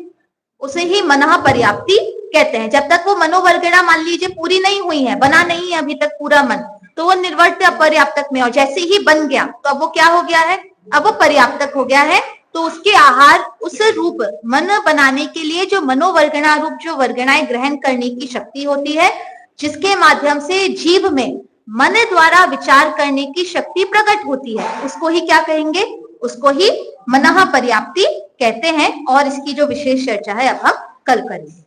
उसे ही मनः पर्याप्ति कहते हैं। जब तक वो मनोवर्गणा मान लीजिए पूरी नहीं हुई है, बना नहीं है अभी तक पूरा मन, तो वो निर्वर्त अपर्याप्तक में, और जैसे ही बन गया तो अब वो क्या हो गया है, अब वो पर्याप्तक हो गया है। तो उसके आहार, उस रूप मन बनाने के लिए जो मनोवर्गणा रूप जो वर्गणाएं ग्रहण करने की शक्ति होती है, जिसके माध्यम से जीव में मन द्वारा विचार करने की शक्ति प्रकट होती है, उसको ही क्या कहेंगे, उसको ही मनः पर्याप्ति कहते हैं। और इसकी जो विशेष चर्चा है अब हम कल करेंगे।